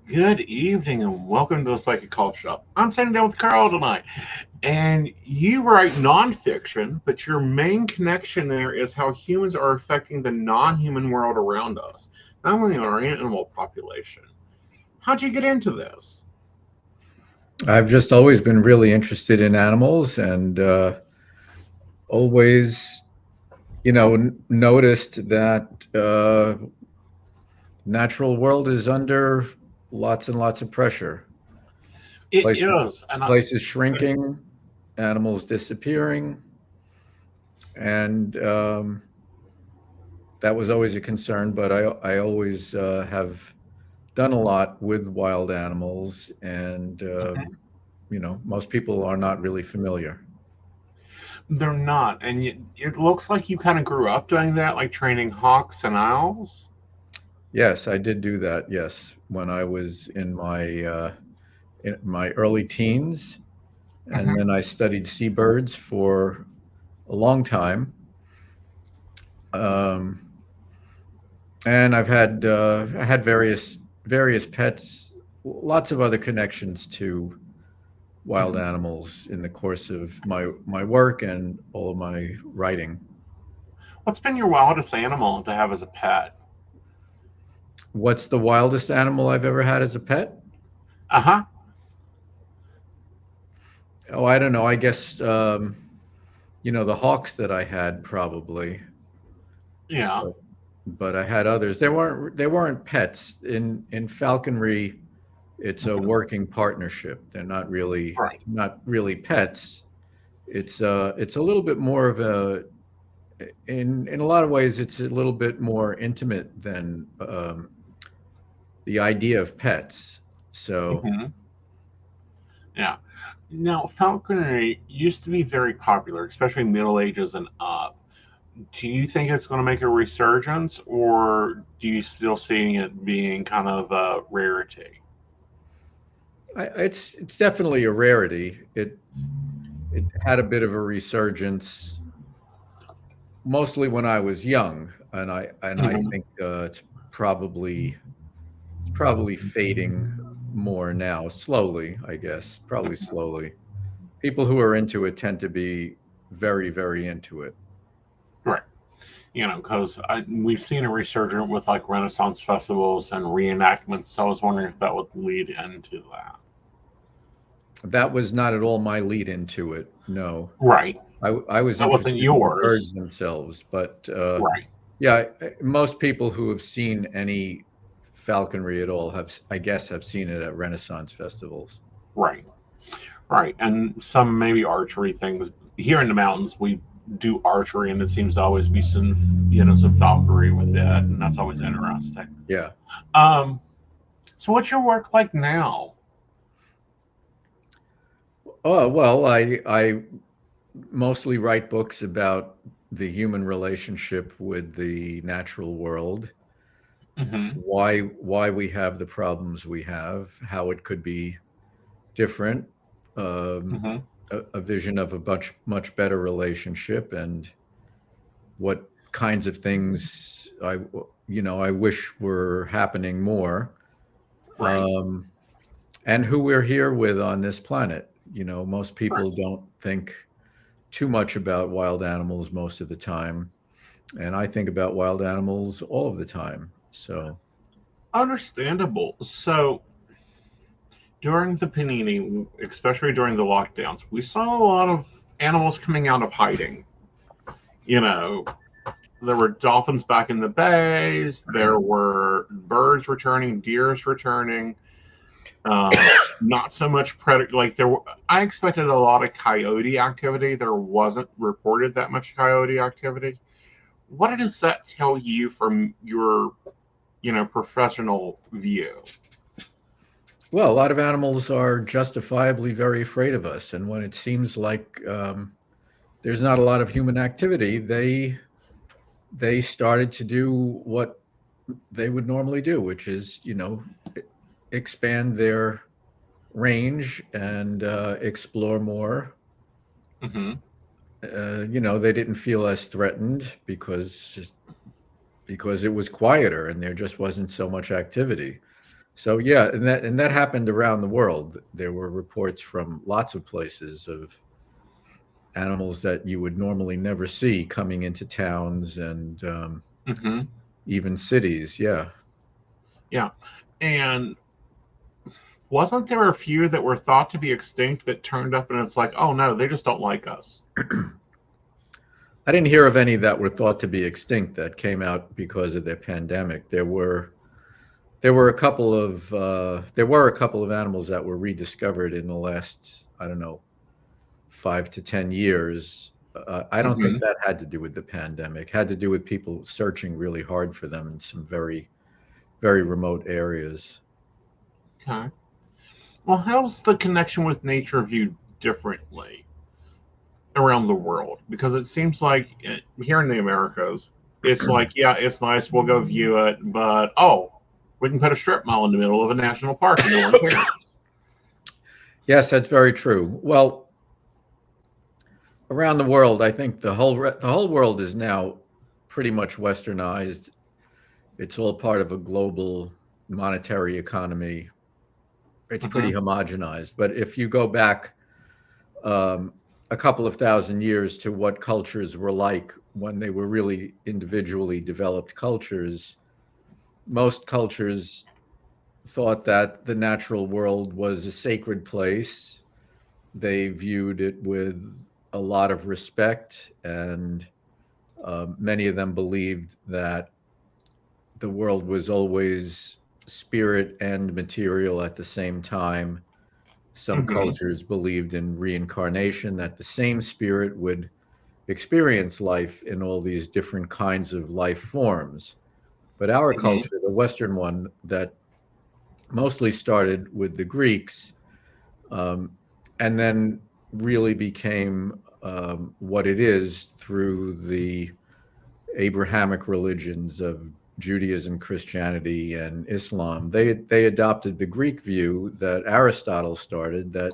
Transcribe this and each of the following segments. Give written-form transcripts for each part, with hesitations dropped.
Good evening and welcome to the Psychic Call Shop. I'm sitting down with Carl tonight, and you write nonfiction, but your main connection there is how humans are affecting the non-human world around us, not only our animal population. How'd you get into this? I've just always been really interested in animals and always, noticed that natural world is under lots and lots of pressure. It is. Places shrinking, animals disappearing, and that was always a concern. But I always have done a lot with wild animals, and most people are not really familiar. They're not, and it looks like you kind of grew up doing that, like training hawks and owls. Yes, I did do that. Yes, when I was in my early teens, and then I studied seabirds for a long time. And I had various pets, lots of other connections to wild animals in the course of my work and all of my writing. What's been your wildest animal to have as a pet? What's the wildest animal I've ever had as a pet? Uh-huh. Oh, I don't know. I guess the hawks that I had probably. Yeah. But I had others. They weren't pets. In falconry, it's a working partnership. They're not really pets. It's a little bit more of a in a lot of ways it's a little bit more intimate than the idea of pets. So yeah. Now, falconry used to be very popular, especially Middle Ages and up. Do you think it's going to make a resurgence, or do you still seeing it being kind of a rarity? It's definitely a rarity. It had a bit of a resurgence, mostly when I was young, and I think it's probably fading more now, slowly, I guess, probably slowly. People who are into it tend to be very, very into it. Right. Because we've seen a resurgence with like Renaissance festivals and reenactments. So I was wondering if that would lead into that. That was not at all my lead into it. No. Right. I was that interested wasn't yours. in the birds themselves, but right. Yeah, most people who have seen any falconry at all have seen it at Renaissance festivals. Right. And some maybe archery things. Here in the mountains, we do archery, and it seems to always be some falconry with it, and that's always interesting. Yeah. So what's your work like now? Oh, well, I mostly write books about the human relationship with the natural world, why we have the problems we have, how it could be different, a vision of a much better relationship, and what kinds of things I wish were happening more, and who we're here with on this planet. Most people don't think too much about wild animals most of the time, and I think about wild animals all of the time. So understandable. So during the panini, especially during the lockdowns, we saw a lot of animals coming out of hiding. There were dolphins back in the bays, there were birds returning, deers returning. Not so much predator. Like I expected a lot of coyote activity. There wasn't reported that much coyote activity. What does that tell you from your, professional view? Well, a lot of animals are justifiably very afraid of us, and when it seems like there's not a lot of human activity, they started to do what they would normally do, which is, expand their range and explore more. Mm-hmm. They didn't feel as threatened because it was quieter and there just wasn't so much activity. So yeah, and that happened around the world. There were reports from lots of places of animals that you would normally never see coming into towns and Mm-hmm. even cities. Yeah. Yeah. And wasn't there a few that were thought to be extinct that turned up and it's like, oh no, they just don't like us? I didn't hear of any that were thought to be extinct that came out because of the pandemic. There were a couple of animals that were rediscovered in the last, I don't know, 5 to 10 years. I don't Mm-hmm. think that had to do with the pandemic. It had to do with people searching really hard for them in some very, very remote areas. Okay. Well, how's the connection with nature viewed differently around the world? Because it seems like here in the Americas, it's like, yeah, it's nice, we'll go view it, but oh, we can put a strip mall in the middle of a national park and no one cares. Yes, that's very true. Well, around the world, I think the whole world is now pretty much westernized. It's all part of a global monetary economy. It's Mm-hmm. pretty homogenized. But if you go back um, a couple of thousand years to what cultures were like when they were really individually developed cultures, most cultures thought that the natural world was a sacred place. They viewed it with a lot of respect, and many of them believed that the world was always spirit and material at the same time. Some Mm-hmm. cultures believed in reincarnation, that the same spirit would experience life in all these different kinds of life forms. But our Mm-hmm. culture, the Western one, that mostly started with the Greeks, um, and then really became what it is through the Abrahamic religions of Judaism, Christianity, and Islam. They adopted the Greek view that Aristotle started, that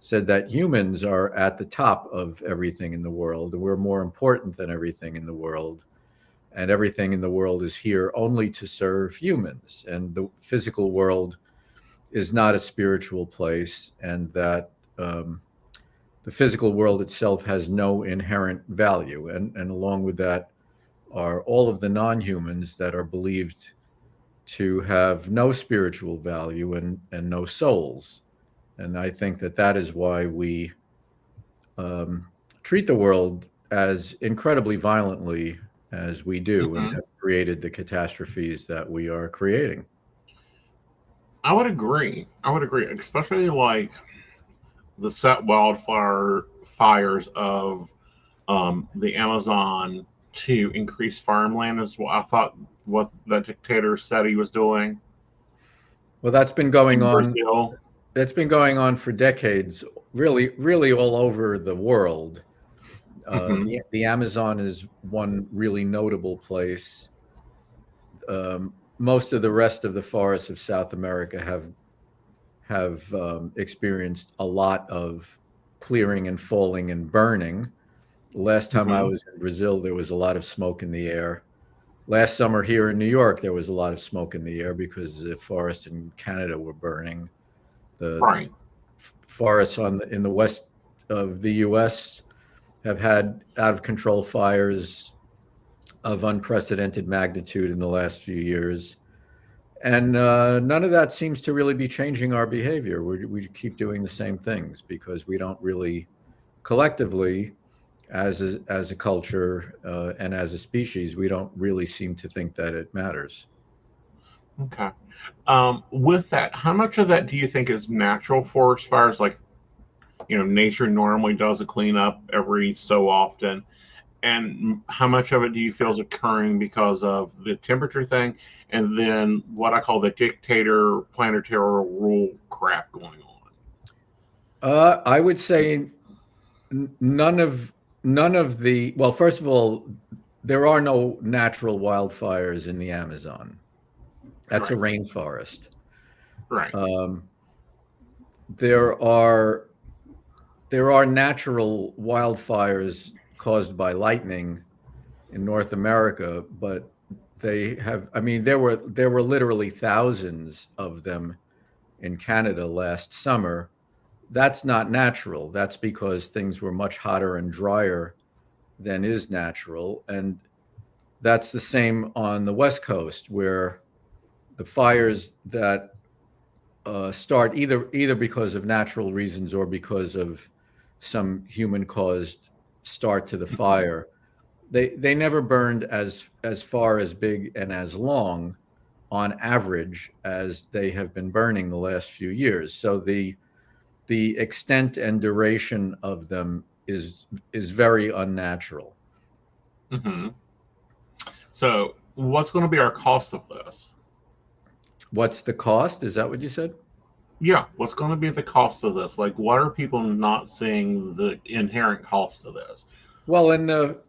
said that humans are at the top of everything in the world. We're more important than everything in the world. And everything in the world is here only to serve humans. And the physical world is not a spiritual place, and that the physical world itself has no inherent value. And along with that are all of the non humans that are believed to have no spiritual value and no souls. And I think that that is why we treat the world as incredibly violently as we do and Mm-hmm. have created the catastrophes that we are creating. I would agree. I would agree, especially like the set wildfire fires of the Amazon to increase farmland is what I thought what the dictator said he was doing Well, that's been going in on. Brazil. It's been going on for decades, really, really all over the world. Mm-hmm. The Amazon is one really notable place. Most of the rest of the forests of South America have experienced a lot of clearing and falling and burning. Last time I Mm-hmm. was in Brazil, there was a lot of smoke in the air. Last summer here in New York, there was a lot of smoke in the air because the forests in Canada were burning. The Right. forests in the west of the U.S. have had out of control fires of unprecedented magnitude in the last few years. And none of that seems to really be changing our behavior. We keep doing the same things because we don't really collectively, as a culture and as a species, we don't really seem to think that it matters. Okay. With that, how much of that do you think is natural forest fires? Like, nature normally does a cleanup every so often. And how much of it do you feel is occurring because of the temperature thing and then what I call the dictator planetary rule crap going on? I would say none of the, well, first of all, there are no natural wildfires in the Amazon. That's a Correct. rainforest. Right. Um, there are there are natural wildfires caused by lightning in North America, but they have, I mean, there were literally thousands of them in Canada last summer. That's not natural. That's because things were much hotter and drier than is natural. And that's the same on the West Coast, where the fires that start either because of natural reasons or because of some human caused start to the fire, they never burned as far, as big, and as long on average as they have been burning the last few years. So the extent and duration of them is very unnatural. Hmm. So, what's going to be our cost of this? What's the cost? Is that what you said? Yeah, what's going to be the cost of this? Like, what are people not seeing the inherent cost of this? Well, in the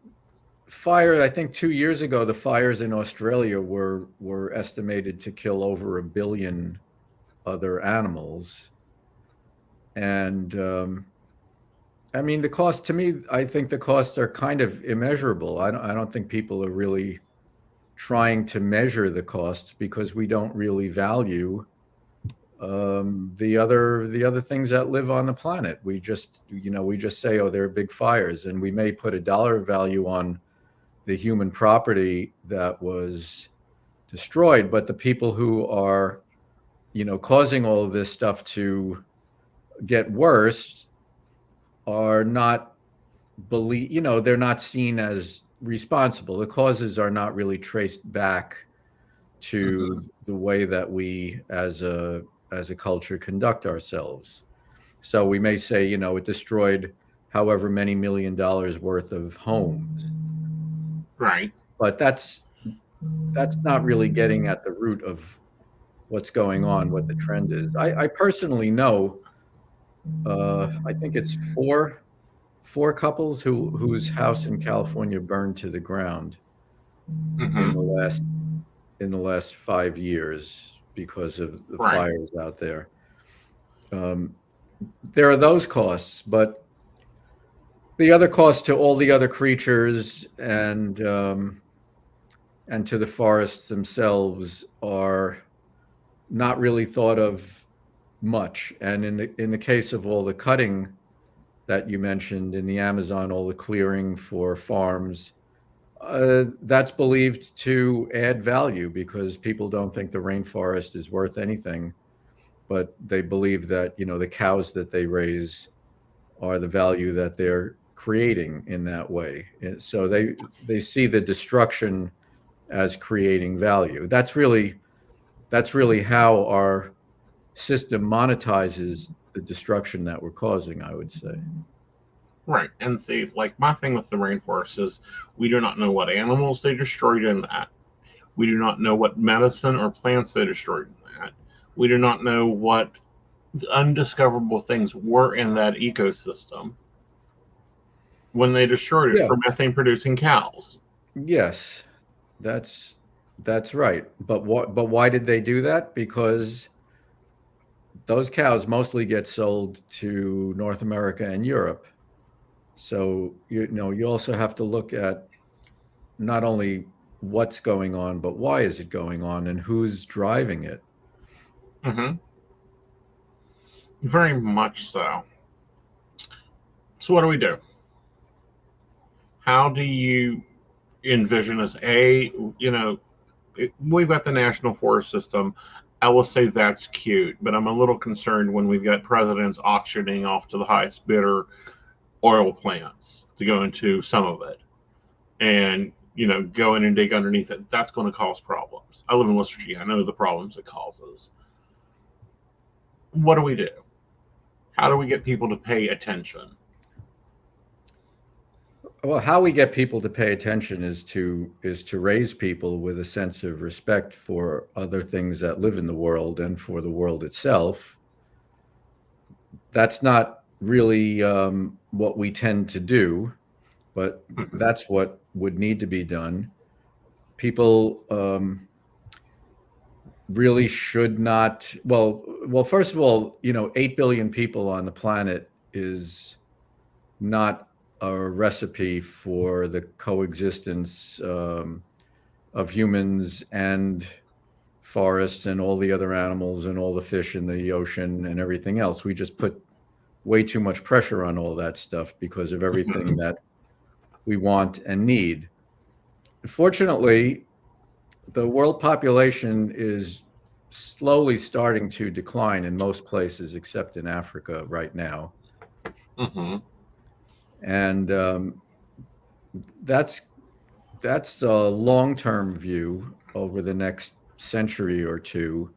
fire, I think 2 years ago, the fires in Australia were estimated to kill over 1 billion other animals. And I mean, the cost to me, I think the costs are kind of immeasurable. I don't think people are really trying to measure the costs because we don't really value the other things that live on the planet. We just say, oh, there are big fires, and we may put a dollar value on the human property that was destroyed, but the people who are, causing all of this stuff to get worse are not they're not seen as responsible. The causes are not really traced back to Hmm. the way that we as a culture conduct ourselves. So we may say, it destroyed however many $1 million worth of homes, Right. but that's not really getting at the root of what's going on, what the trend is. I personally know, I think it's four couples whose house in California burned to the ground in the Hmm. last in the last 5 years because of the Right. fires out there. Um, there are those costs, but the other costs to all the other creatures and to the forests themselves are not really thought of much. And in the case of all the cutting that you mentioned in the Amazon, all the clearing for farms, that's believed to add value because people don't think the rainforest is worth anything, but they believe that the cows that they raise are the value that they're creating in that way. And so they see the destruction as creating value. That's really how our system monetizes the destruction that we're causing, I would say. Right. And see, like my thing with the rainforest is we do not know what animals they destroyed in that. We do not know what medicine or plants they destroyed in that. We do not know what undiscoverable things were in that ecosystem when they destroyed it Yeah. for methane producing cows. Yes, that's that's right. But why did they do that? Because those cows mostly get sold to North America and Europe. So you also have to look at not only what's going on, but why is it going on and who's driving it. Hmm. Very much so. So, what do we do? How do you envision us? We've got the national forest system. I will say that's cute, but I'm a little concerned when we've got presidents auctioning off to the highest bidder oil plants to go into some of it. And go in and dig underneath it, that's going to cause problems. I live in West Virginia. I know the problems it causes. What do we do? How do we get people to pay attention? Well, how we get people to pay attention is to raise people with a sense of respect for other things that live in the world and for the world itself. That's not really what we tend to do, but that's what would need to be done. People really should not. Well, first of all, 8 billion people on the planet is not a recipe for the coexistence of humans and forests and all the other animals and all the fish in the ocean and everything else. We just put way too much pressure on all that stuff because of everything that we want and need. Fortunately, the world population is slowly starting to decline in most places except in Africa right now. Mm-hmm. And that's a long-term view over the next century or two,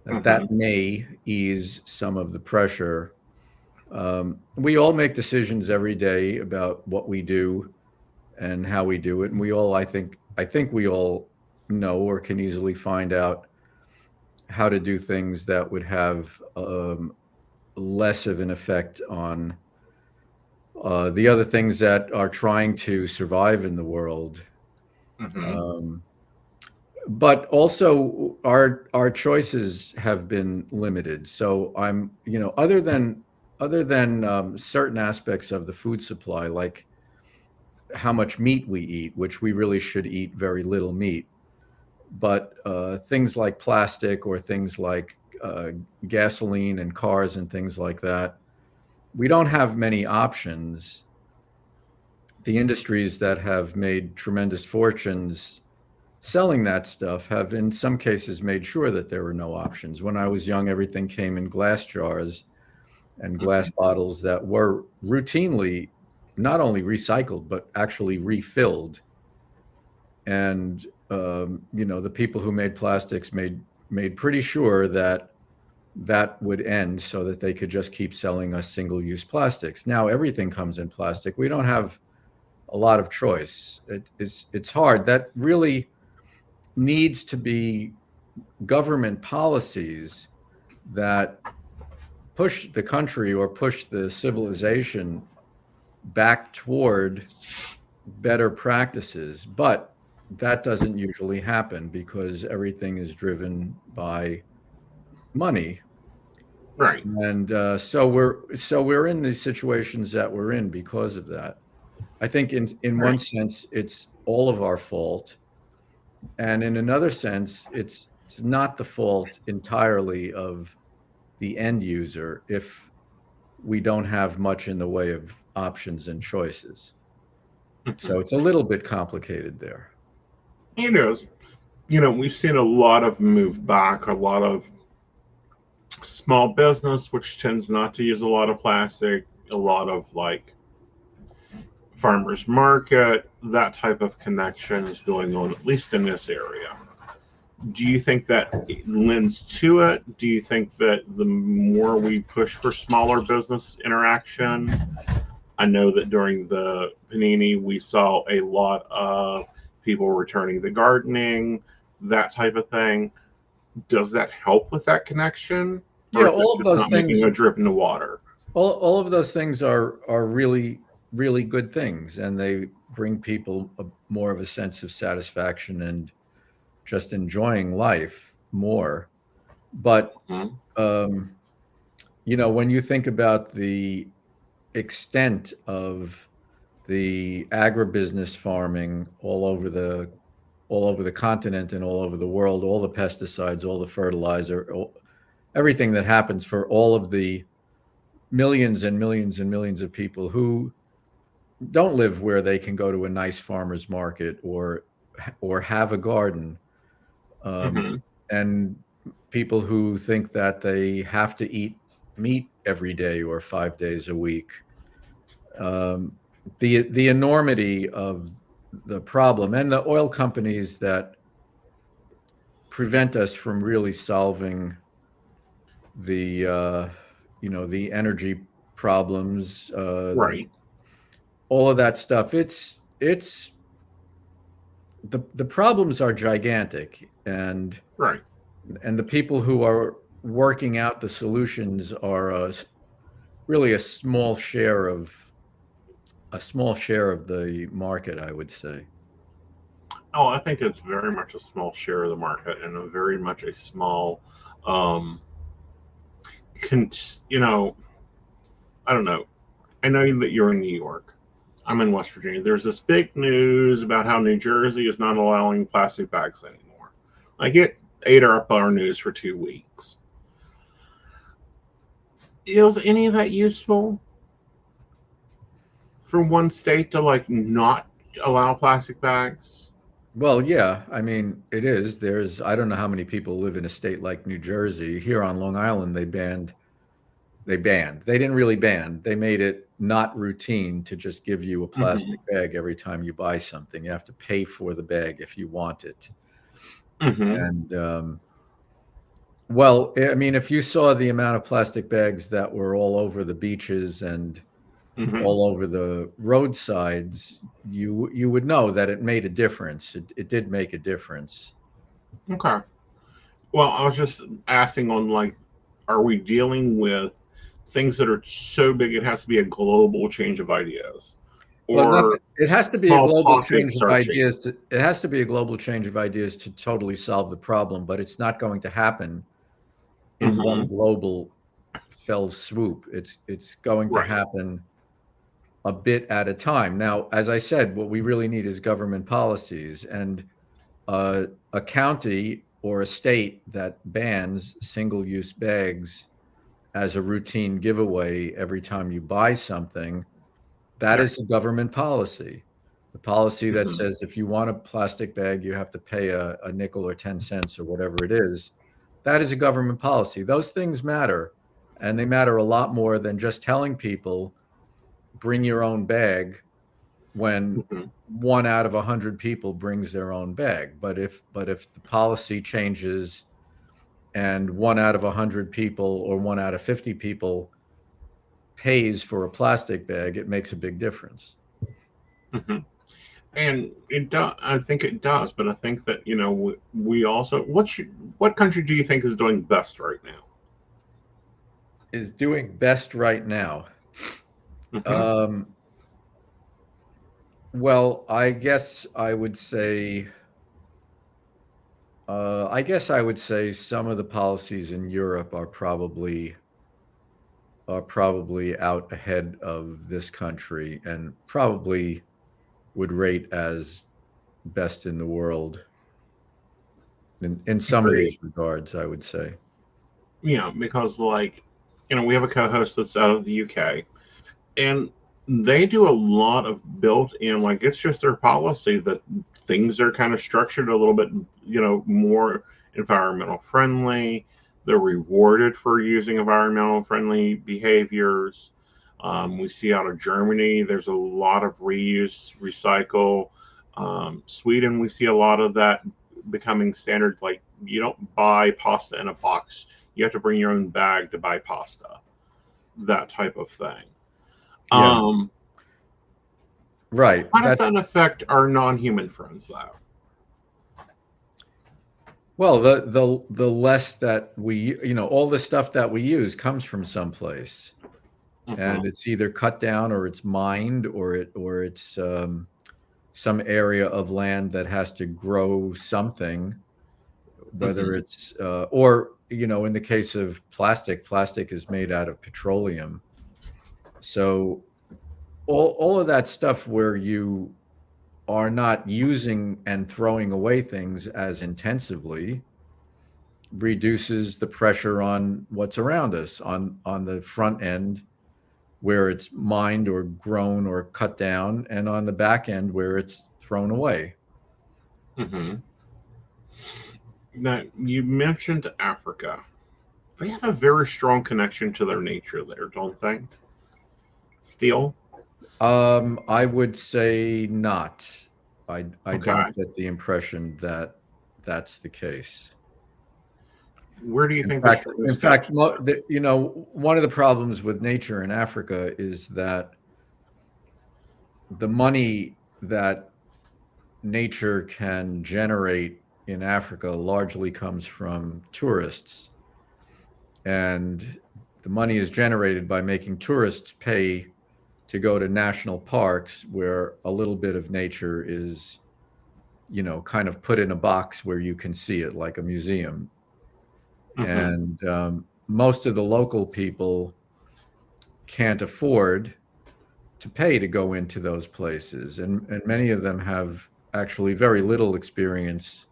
that may ease some of the pressure. We all make decisions every day about what we do and how we do it, and we all, I think we all know or can easily find out how to do things that would have less of an effect on the other things that are trying to survive in the world. But also our choices have been limited. So I'm, other than certain aspects of the food supply, like how much meat we eat, which we really should eat very little meat, but things like plastic or things like gasoline and cars and things like that, we don't have many options. The industries that have made tremendous fortunes selling that stuff have in some cases made sure that there were no options. When I was young, everything came in glass jars and glass bottles that were routinely not only recycled, but actually refilled. And, the people who made plastics made pretty sure that that would end so that they could just keep selling us single-use plastics. Now everything comes in plastic. We don't have a lot of choice. It's hard. That really needs to be government policies that push the country or push the civilization back toward better practices. But that doesn't usually happen because everything is driven by money. Right. And so we're in these situations that we're in because of that. I think in one sense, it's all of our fault. And in another sense, it's not the fault entirely of the end user if we don't have much in the way of options and choices. So it's a little bit complicated there. It is. We've seen a lot of move back, a lot of small business, which tends not to use a lot of plastic, a lot of like farmers market, that type of connection is going on, at least in this area. Do you think that lends to it? Do you think that the more we push for smaller business interaction? I know that during the Panini, we saw a lot of people returning the gardening, that type of thing. Does that help with that connection? Yeah, all of those things. Making a drip in the water. All of those things are really, really good things, and they bring people more of a sense of satisfaction and just enjoying life more. But when you think about the extent of the agribusiness farming all over the continent and all over the world, all the pesticides, all the fertilizer, everything that happens for all of the millions and millions and millions of people who don't live where they can go to a nice farmer's market or have a garden, and people who think that they have to eat meat every day or 5 days a week. The enormity of the problem, and the oil companies that prevent us from really solving the the energy problems, Right. all of that stuff. It's the problems are gigantic, Right. and the people who are working out the solutions are really a small share of the market, I would say. Oh, I think it's very much a small share of the market and a very much a small, um, con- you know, I don't know. I know that you're in New York. I'm in West Virginia. There's this big news about how New Jersey is not allowing plastic bags anymore. Like it ate up our news for 2 weeks. Is any of that useful for one state to like not allow plastic bags? Well, yeah, I mean, it is. I don't know how many people live in a state like New Jersey. Here on Long Island, they didn't really ban. They made it not routine to just give you a Mm-hmm. plastic bag every time you buy something. You have to pay for the bag if you want it. Mm-hmm. And well, I mean, if you saw the amount of plastic bags that were all over the beaches and Mm-hmm. all over the roadsides, you would know that it made a difference. It did make a difference. Okay. Well, I was just asking on like, are we dealing with things that are so big it has to be a global change of ideas, Well, nothing. or It has to be a small global change pockets of start changing? ideas to. It has to be a global change of ideas to totally solve the problem, but it's not going to happen in one Mm-hmm. global fell swoop. It's going to Right. happen a bit at a time. Now, as I said, what we really need is government policies, and a county or a state that bans single-use bags as a routine giveaway every time you buy something. That Right. is a government policy. The policy that Mm-hmm. says if you want a plastic bag, you have to pay a nickel or 10 cents or whatever it is. That is a government policy. Those things matter. And they matter a lot more than just telling people, bring your own bag when Mm-hmm. one out of 100 people brings their own bag. But if the policy changes and one out of 100 people or one out of 50 people pays for a plastic bag, it makes a big difference. Mm-hmm. And it does. I think it does, but I think that we also. What country do you think is doing best right now? Is doing best right now. Mm-hmm. Um, well, I guess I would say some of the policies in Europe are probably out ahead of this country and probably would rate as best in the world in some of Agreed. these regards, I would say. Because like, we have a co-host that's out of the UK, and they do a lot of built-in. Like, it's just their policy that things are kind of structured a little bit, more environmental friendly. They're rewarded for using environmental friendly behaviors. We see out of Germany, there's a lot of reuse, recycle. Sweden, we see a lot of that becoming standard. Like, you don't buy pasta in a box, you have to bring your own bag to buy pasta, that type of thing. Yeah, um right. how does that affect our non-human friends though? Well, the less that all the stuff that we use comes from someplace, and Hmm. it's either cut down or it's mined or it's some area of land that has to grow something, whether Hmm. it's or in the case of plastic is made out of petroleum. So all of that stuff where you are not using and throwing away things as intensively reduces the pressure on what's around us on the front end where it's mined or grown or cut down, and on the back end where it's thrown away. Hmm. Now, you mentioned Africa. They have a very strong connection to their nature there, don't they? Still. I would say not. I don't get the impression that that's the case. Where do you think in fact, you know, one of the problems with nature in Africa is that the money that nature can generate in Africa largely comes from tourists. And the money is generated by making tourists pay to go to national parks where a little bit of nature is, you know, kind of put in a box where you can see it like a museum. And most of the local people can't afford to pay to go into those places. And many of them have actually very little experience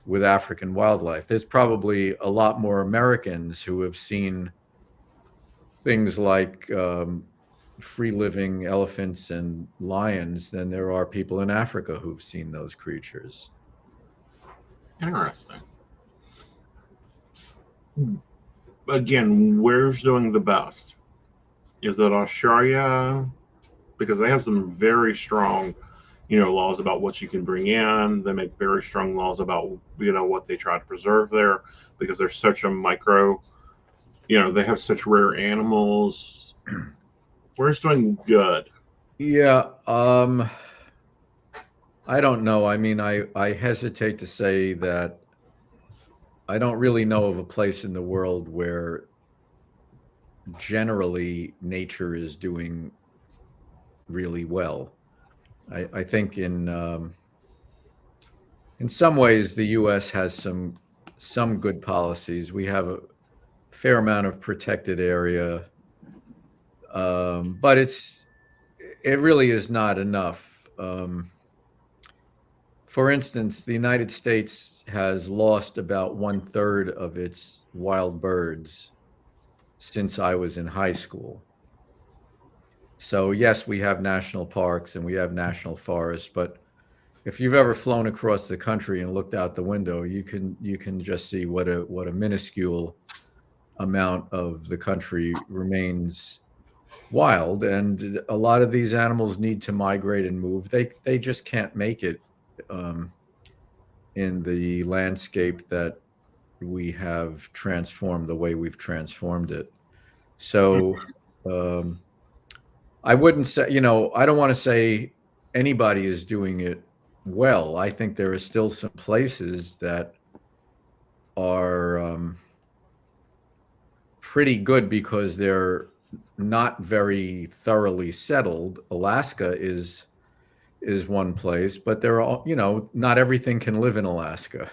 with African wildlife. There's probably a lot more Americans who have seen things like free-living elephants and lions than there are people in Africa who've seen those creatures. Interesting. Again, where's doing the best? Is it Australia? Because they have some very strong, you know, laws about what you can bring in. They make very strong laws about, you know, what they try to preserve there, because there's such a micro, you know, they have such rare animals. Where's doing good? Yeah, I don't know. I mean, I hesitate to say that I don't really know of a place in the world where generally nature is doing really well. I think in some ways the U.S. has some good policies. We have a fair amount of protected area, but it really is not enough. For instance, the United States has lost about 1/3 of its wild birds since I was in high school. So yes, we have national parks and we have national forests, but if you've ever flown across the country and looked out the window, you can just see what a minuscule amount of the country remains wild, and a lot of these animals need to migrate and move. They just can't make it in the landscape that we have transformed the way we've transformed it. So I wouldn't say, you know, I don't want to say anybody is doing it well. I think there are still some places that are pretty good because they're not very thoroughly settled. Alaska is one place, but there are, you know, not everything can live in Alaska.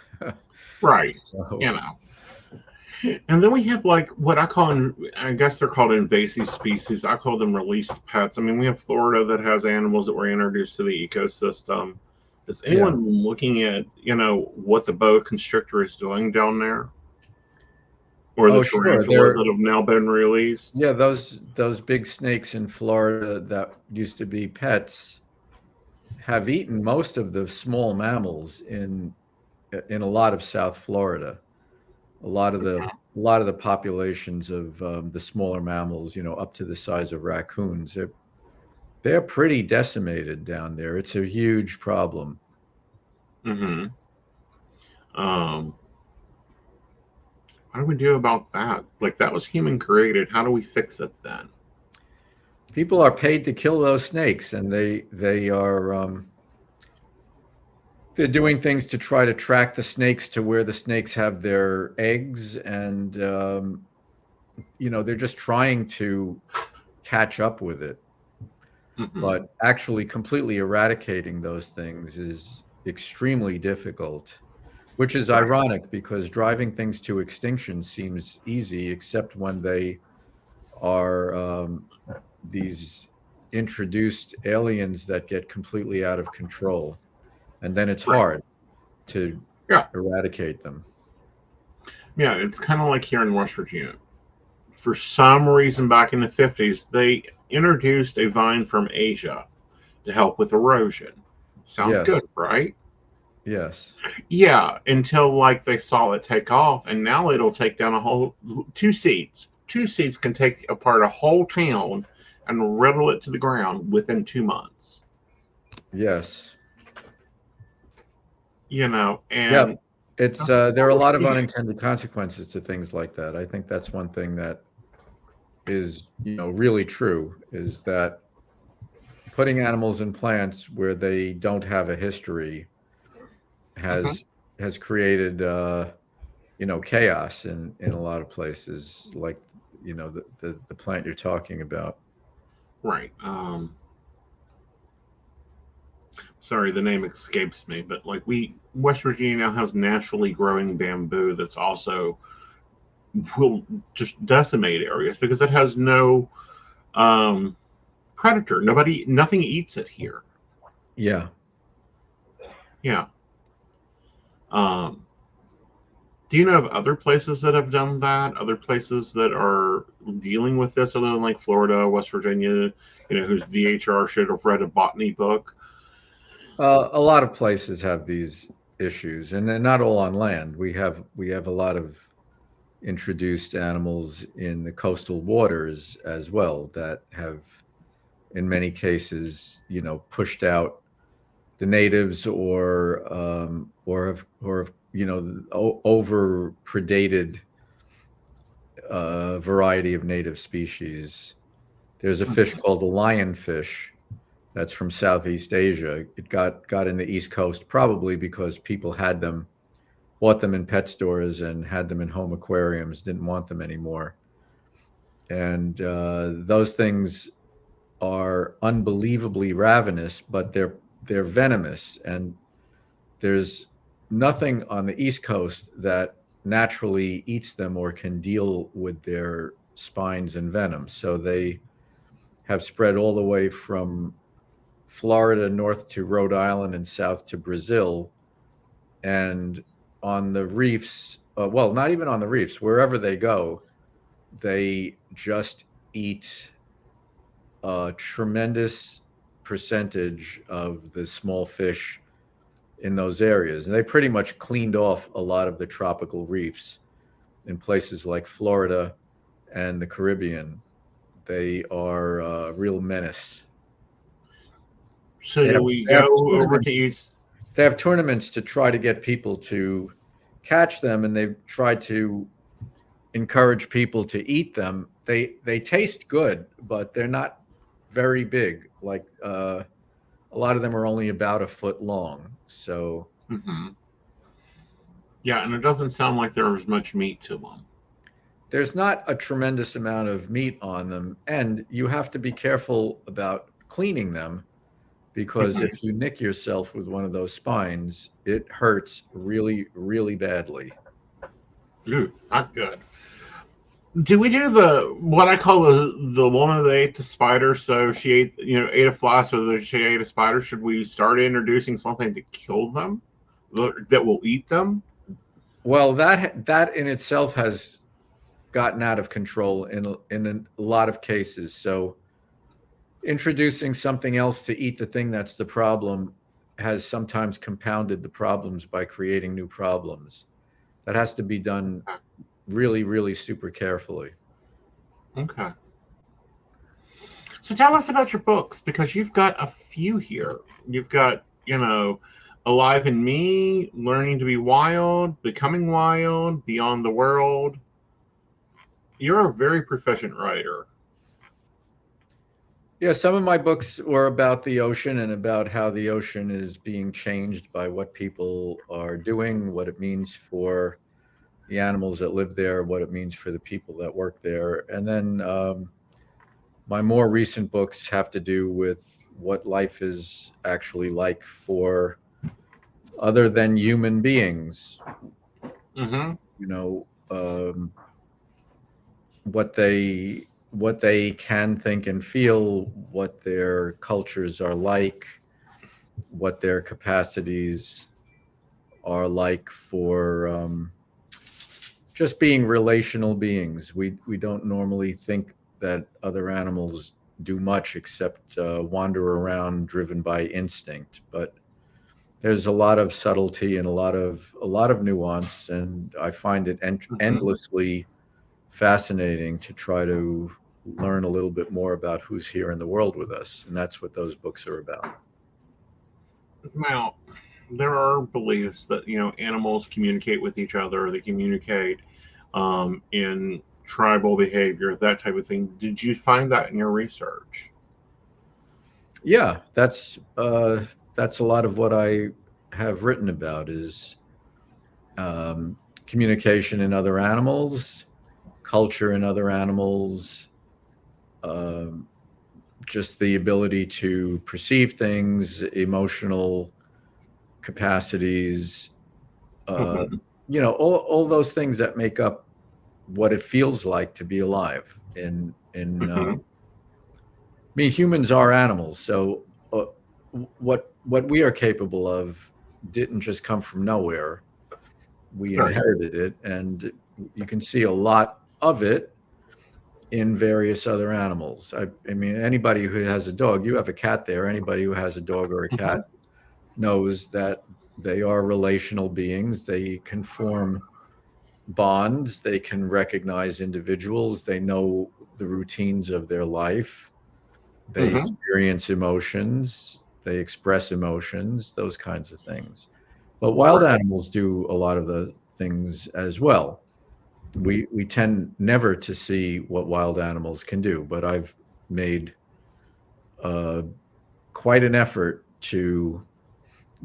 Right. So, you know. And then we have like what I call, I guess they're called invasive species. I call them released pets. I mean, we have Florida that has animals that were introduced to the ecosystem. Is anyone looking at, you know, what the boa constrictor is doing down there? Or the tarantulas that have now been released? Yeah, those big snakes in Florida that used to be pets have eaten most of the small mammals in a lot of South Florida. A lot of the populations of the smaller mammals, you know, up to the size of raccoons, they're pretty decimated down there. It's a huge problem. What do we do about that? Like, that was human created. How do we fix it then? People are paid to kill those snakes, and they are they're doing things to try to track the snakes to where the snakes have their eggs, and you know, they're just trying to catch up with it. But actually completely eradicating those things is extremely difficult, which is ironic because driving things to extinction seems easy, except when they are these introduced aliens that get completely out of control. And then it's hard to eradicate them. Yeah, it's kind of like here in West Virginia. For some reason, back in the 50s, they introduced a vine from Asia to help with erosion. Sounds good, right? Yes. Yeah, until like they saw it take off, and now it'll take down a whole 2 seeds. 2 seeds can take apart a whole town and riddle it to the ground within 2 months. Yes. And it's there are a lot of unintended consequences to things like that. I think that's one thing that is really true, is that putting animals and plants where they don't have a history has created chaos in a lot of places, like the plant you're talking about. Right. Sorry, the name escapes me, but like West Virginia now has naturally growing bamboo that's also will just decimate areas because it has no predator. Nothing eats it here. Yeah. Yeah. Do you know of other places that have done that? Other places that are dealing with this, other than like Florida, West Virginia, whose DHR should have read a botany book? A lot of places have these issues, and they're not all on land. We have a lot of introduced animals in the coastal waters as well that have, in many cases, pushed out the natives, or have over predated a variety of native species. There's a fish called the lionfish that's from Southeast Asia. It got in the East Coast probably because people bought them in pet stores and had them in home aquariums, didn't want them anymore. And those things are unbelievably ravenous, but they're venomous. And there's nothing on the East Coast that naturally eats them or can deal with their spines and venom. So they have spread all the way from Florida north to Rhode Island and south to Brazil. And on the reefs, well, not even on the reefs, wherever they go, they just eat a tremendous percentage of the small fish in those areas. And they pretty much cleaned off a lot of the tropical reefs in places like Florida and the Caribbean. They are a real menace. So do we go over to East? They have tournaments to try to get people to catch them, and they've tried to encourage people to eat them. They taste good, but they're not very big. Like a lot of them are only about a foot long. So yeah, and it doesn't sound like there's much meat to them. There's not a tremendous amount of meat on them, and you have to be careful about cleaning them, because if you nick yourself with one of those spines, it hurts really, really badly. Ooh, not good. Do we do what I call the woman that ate the spider? So she ate a fly, so she ate a spider. Should we start introducing something to kill them that will eat them? Well, that in itself has gotten out of control in a lot of cases. So introducing something else to eat the thing that's the problem has sometimes compounded the problems by creating new problems. That has to be done really, really super carefully. Okay. So tell us about your books, because you've got a few here. You've got, Alive in Me, Learning to Be Wild, Becoming Wild, Beyond the World. You're a very proficient writer. Yeah, some of my books were about the ocean and about how the ocean is being changed by what people are doing, what it means for the animals that live there, what it means for the people that work there. And then my more recent books have to do with what life is actually like for other than human beings. What they can think and feel, what their cultures are like, what their capacities are like for just being relational beings. We don't normally think that other animals do much except wander around driven by instinct, but there's a lot of subtlety and a lot of nuance, and I find it endlessly fascinating to try to learn a little bit more about who's here in the world with us, and that's what those books are about. Now, there are beliefs that animals communicate with each other. They communicate in tribal behavior, that type of thing. Did you find that in your research? Yeah, that's a lot of what I have written about is communication in other animals, culture in other animals, um, just the ability to perceive things, emotional capacities, uh, Hmm. all those things that make up what it feels like to be alive. Hmm. I mean, humans are animals, so what we are capable of didn't just come from nowhere. We Right. inherited it, and you can see a lot of it in various other animals. I mean, anybody who has a dog, you have a cat there. Anybody who has a dog or a cat Hmm. knows that they are relational beings. They can form bonds. They can recognize individuals. They know the routines of their life. They Hmm. experience emotions. They express emotions, those kinds of things. But wild Right. animals do a lot of the things as well. We tend never to see what wild animals can do, but I've made uh, quite an effort to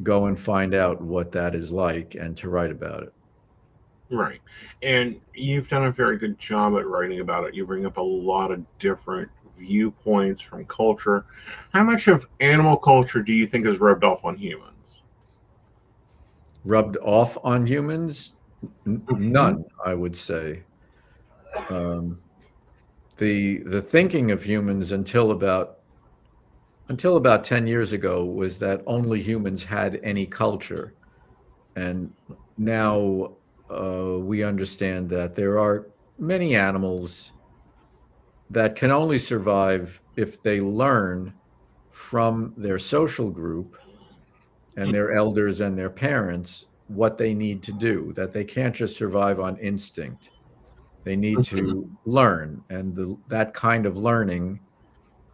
go and find out what that is like and to write about it. Right. And you've done a very good job at writing about it. You bring up a lot of different viewpoints from culture. How much of animal culture do you think is rubbed off on humans? Rubbed off on humans? Hmm. None, I would say. Um, the thinking of humans until about 10 years ago was that only humans had any culture. And now we understand that there are many animals that can only survive if they learn from their social group and their elders and their parents what they need to do, that they can't just survive on instinct. They need Hmm. to learn. And that kind of learning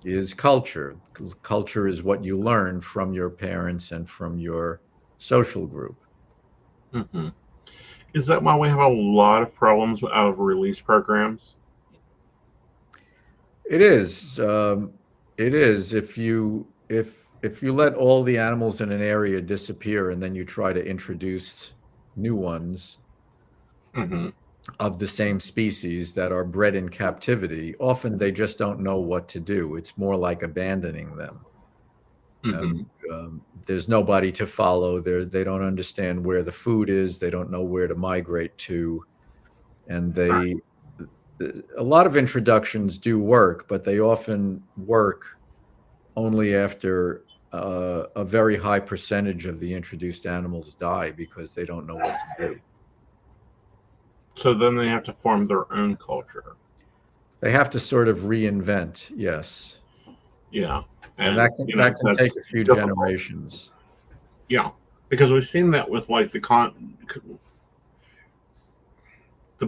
is culture. Culture is what you learn from your parents and from your social group. Hmm. Is that why we have a lot of problems with out of release programs? It is. It is. If you let all the animals in an area disappear and then you try to introduce new ones Hmm. of the same species that are bred in captivity, often they just don't know what to do. It's more like abandoning them. And Hmm. there's nobody to follow. They don't understand where the food is. They don't know where to migrate to, and Right. a lot of introductions do work, but they often work only after a very high percentage of the introduced animals die because they don't know what to do. So then they have to form their own culture. They have to sort of reinvent, yes, Yeah. and And, that can take that's a few difficult. generations. Yeah. Because we've seen that with like the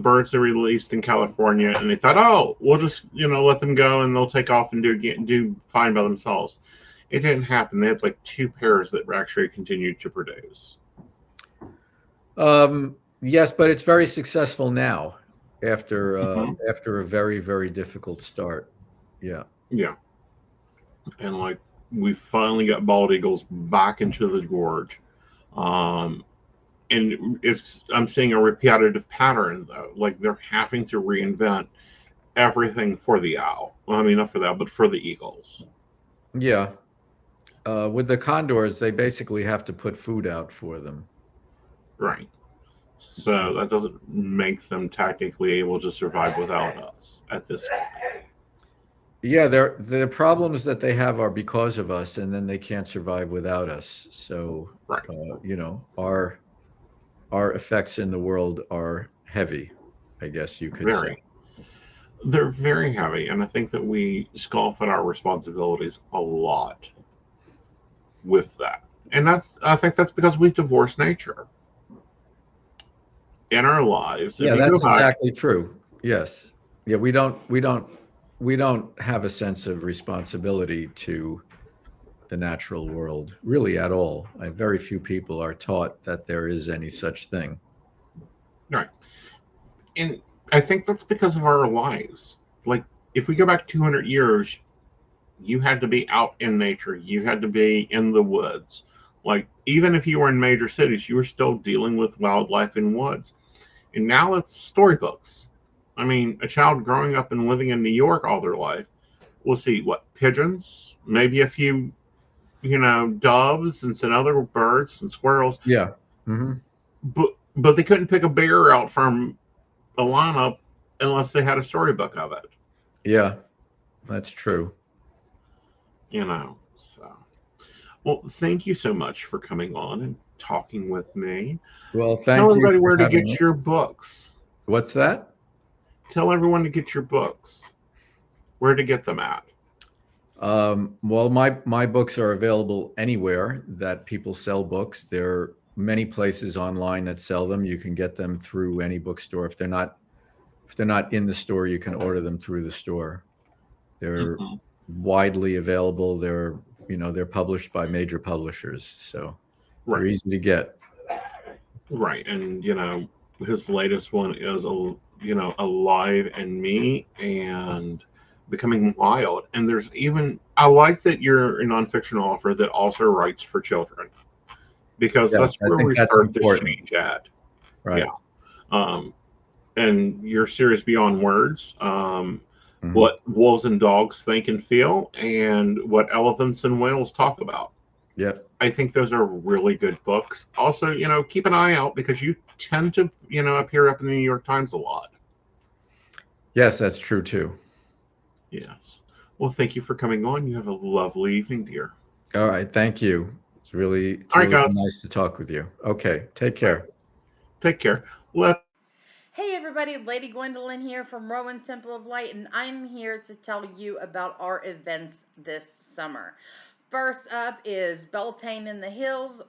birds they released in California, and they thought, oh, we'll just let them go and they'll take off and do fine by themselves. It didn't happen. They had like two pairs that actually continued to produce. Yes, but it's very successful now Hmm. after a very, very difficult start. Yeah. Yeah, and like we finally got bald eagles back into the gorge. Um, and it's I'm seeing a repetitive pattern though. Like they're having to reinvent everything for the owl. Well, I mean, not for the owl, but for the eagles. Yeah. With the condors, they basically have to put food out for them. Right. So that doesn't make them technically able to survive without us at this point. Yeah, the problems that they have are because of us, and then they can't survive without us. So, Right. our effects in the world are heavy, I guess you could say. Very. They're very heavy, and I think that we scoff at our responsibilities a lot with that. And I think that's because we divorce nature in our lives. If Yeah, you go that's back, exactly true. Yes. Yeah, we don't have a sense of responsibility to the natural world, really at all. Very few people are taught that there is any such thing. Right. And I think that's because of our lives. Like, if we go back 200 years, you had to be out in nature, you had to be in the woods. Like, even if you were in major cities, you were still dealing with wildlife in woods. And now it's storybooks. I mean, a child growing up and living in New York all their life will see what, pigeons, maybe a few, doves and some other birds and squirrels. Yeah. Mm-hmm. But they couldn't pick a bear out from a lineup unless they had a storybook of it. Yeah, that's true. So. Well, thank you so much for coming on and talking with me. Well, Tell thank you everybody for where to having get me. your books. What's that? Tell everyone to get your books. Where to get them at. Well, my books are available anywhere that people sell books. There are many places online that sell them. You can get them through any bookstore. If they're not in the store, you can order them through the store. They're widely available. They're published by major publishers, so they're easy to get. Right, and his latest one is Alive and Me and Becoming Wild. And I like that you're a nonfiction author that also writes for children, because Yes, that's where we start this change at. Right. Yeah. And your series Beyond Words, what wolves and dogs think and feel, and what elephants and whales talk about. Yep. I think those are really good books. Also, keep an eye out because you tend to, appear up in the New York Times a lot. Yes, that's true too. Yes. Well, thank you for coming on. You have a lovely evening, dear. All right. Thank you. It's really nice to talk with you. Okay. Take care. Take care. Hey everybody, Lady Gwendolyn here from Rowan Temple of Light, and I'm here to tell you about our events this summer. First up is Beltane in the Hills,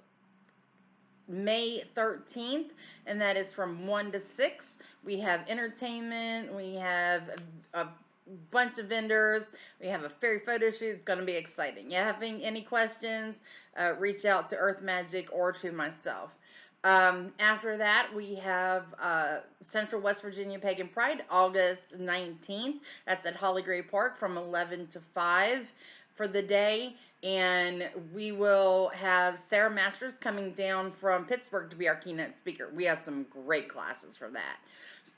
May 13th, and that is from 1 to 6. We have entertainment, we have a bunch of vendors, we have a fairy photo shoot. It's going to be exciting. You having any questions, reach out to Earth Magic or to myself. After that, we have Central West Virginia Pagan Pride, August 19th. That's at Holly Gray Park from 11 to 5 for the day. And we will have Sarah Masters coming down from Pittsburgh to be our keynote speaker. We have some great classes for that.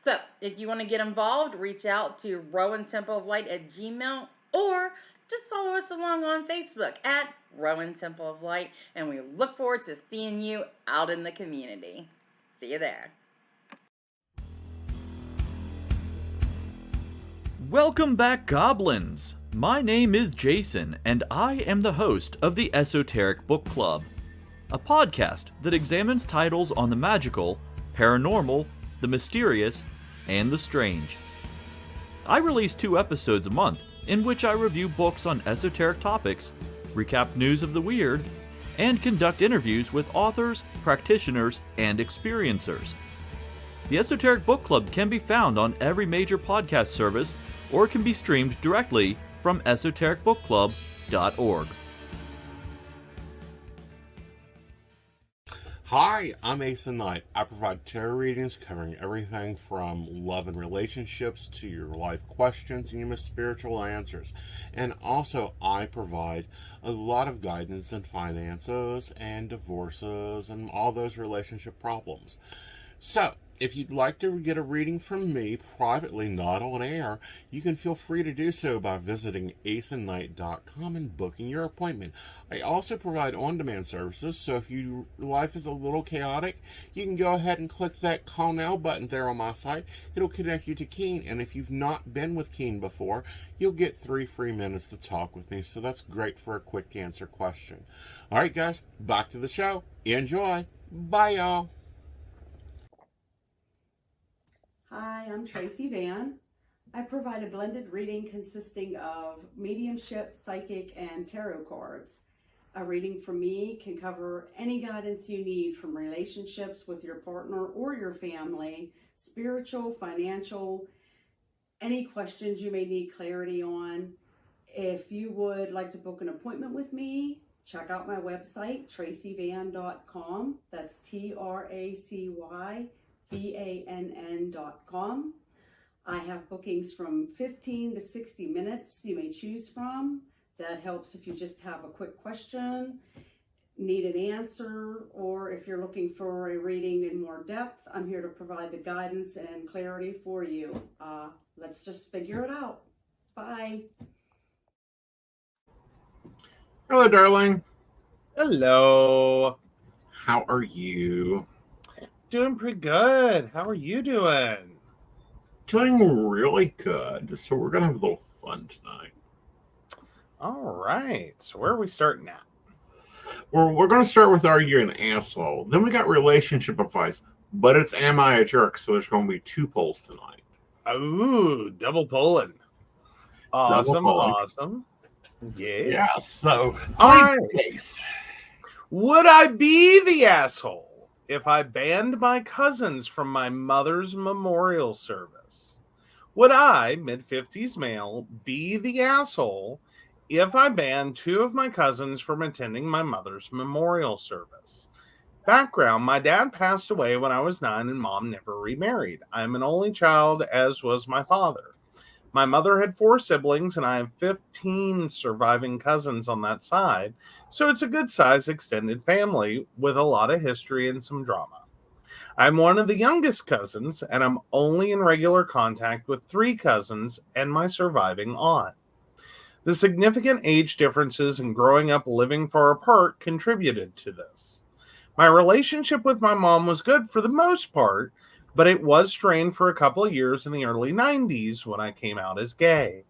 So if you want to get involved, reach out to rowantempleoflight@gmail.com or just follow us along on Facebook at Rowan Temple of Light, and we look forward to seeing you out in the community. See you there. Welcome back, goblins! My name is Jason, and I am the host of the Esoteric Book Club, a podcast that examines titles on the magical, paranormal, the mysterious, and the strange. I release 2 episodes a month, in which I review books on esoteric topics, recap news of the weird, and conduct interviews with authors, practitioners, and experiencers. The Esoteric Book Club can be found on every major podcast service or can be streamed directly from esotericbookclub.org. Hi, I'm Aeson Knight. I provide tarot readings covering everything from love and relationships to your life questions and your most spiritual answers. And also, I provide a lot of guidance in finances and divorces and all those relationship problems. So, if you'd like to get a reading from me privately, not on air, you can feel free to do so by visiting aesonknight.com and booking your appointment. I also provide on-demand services, so if your life is a little chaotic, you can go ahead and click that Call Now button there on my site. It'll connect you to Keen, and if you've not been with Keen before, you'll get 3 free minutes to talk with me, so that's great for a quick answer question. All right, guys, back to the show. Enjoy. Bye, y'all. Hi, I'm Tracy Van. I provide a blended reading consisting of mediumship, psychic, and tarot cards. A reading from me can cover any guidance you need from relationships with your partner or your family, spiritual, financial, any questions you may need clarity on. If you would like to book an appointment with me, check out my website, tracyvann.com. That's TracyVann.com. I have bookings from 15 to 60 minutes you may choose from. That helps if you just have a quick question, need an answer, or if you're looking for a reading in more depth. I'm here to provide the guidance and clarity for you. Let's just figure it out. Bye. Hello, darling. Hello. How are you? Doing pretty good. How are you doing? Doing really good. So we're going to have a little fun tonight. All right. So where are we starting at? Well, we're going to start with Are You an Asshole? Then we got relationship advice. But it's Am I a Jerk? So there's going to be 2 polls tonight. Ooh, double polling. Awesome, awesome. Yeah, so all right. Case. Would I be the asshole if I banned my cousins from my mother's memorial service? Would I, mid-50s male, be the asshole if I banned 2 of my cousins from attending my mother's memorial service? Background: my dad passed away when I was 9 and mom never remarried. I'm an only child, as was my father. My mother had 4 siblings, and I have 15 surviving cousins on that side, so it's a good-sized extended family with a lot of history and some drama. I'm one of the youngest cousins, and I'm only in regular contact with 3 cousins and my surviving aunt. The significant age differences and growing up living far apart contributed to this. My relationship with my mom was good for the most part, but it was strained for a couple of years in the early 90s when I came out as gay.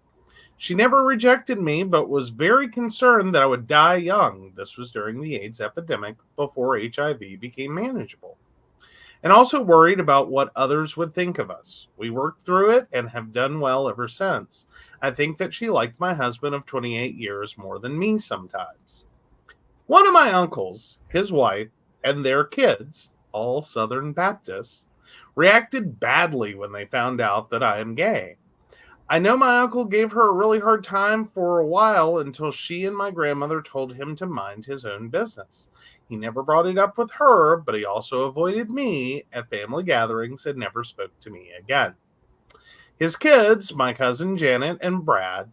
She never rejected me, but was very concerned that I would die young. This was during the AIDS epidemic before HIV became manageable. And also worried about what others would think of us. We worked through it and have done well ever since. I think that she liked my husband of 28 years more than me sometimes. One of my uncles, his wife, and their kids, all Southern Baptists, reacted badly when they found out that I am gay. I know my uncle gave her a really hard time for a while until she and my grandmother told him to mind his own business. He never brought it up with her, but he also avoided me at family gatherings and never spoke to me again. His kids, my cousin Janet and Brad,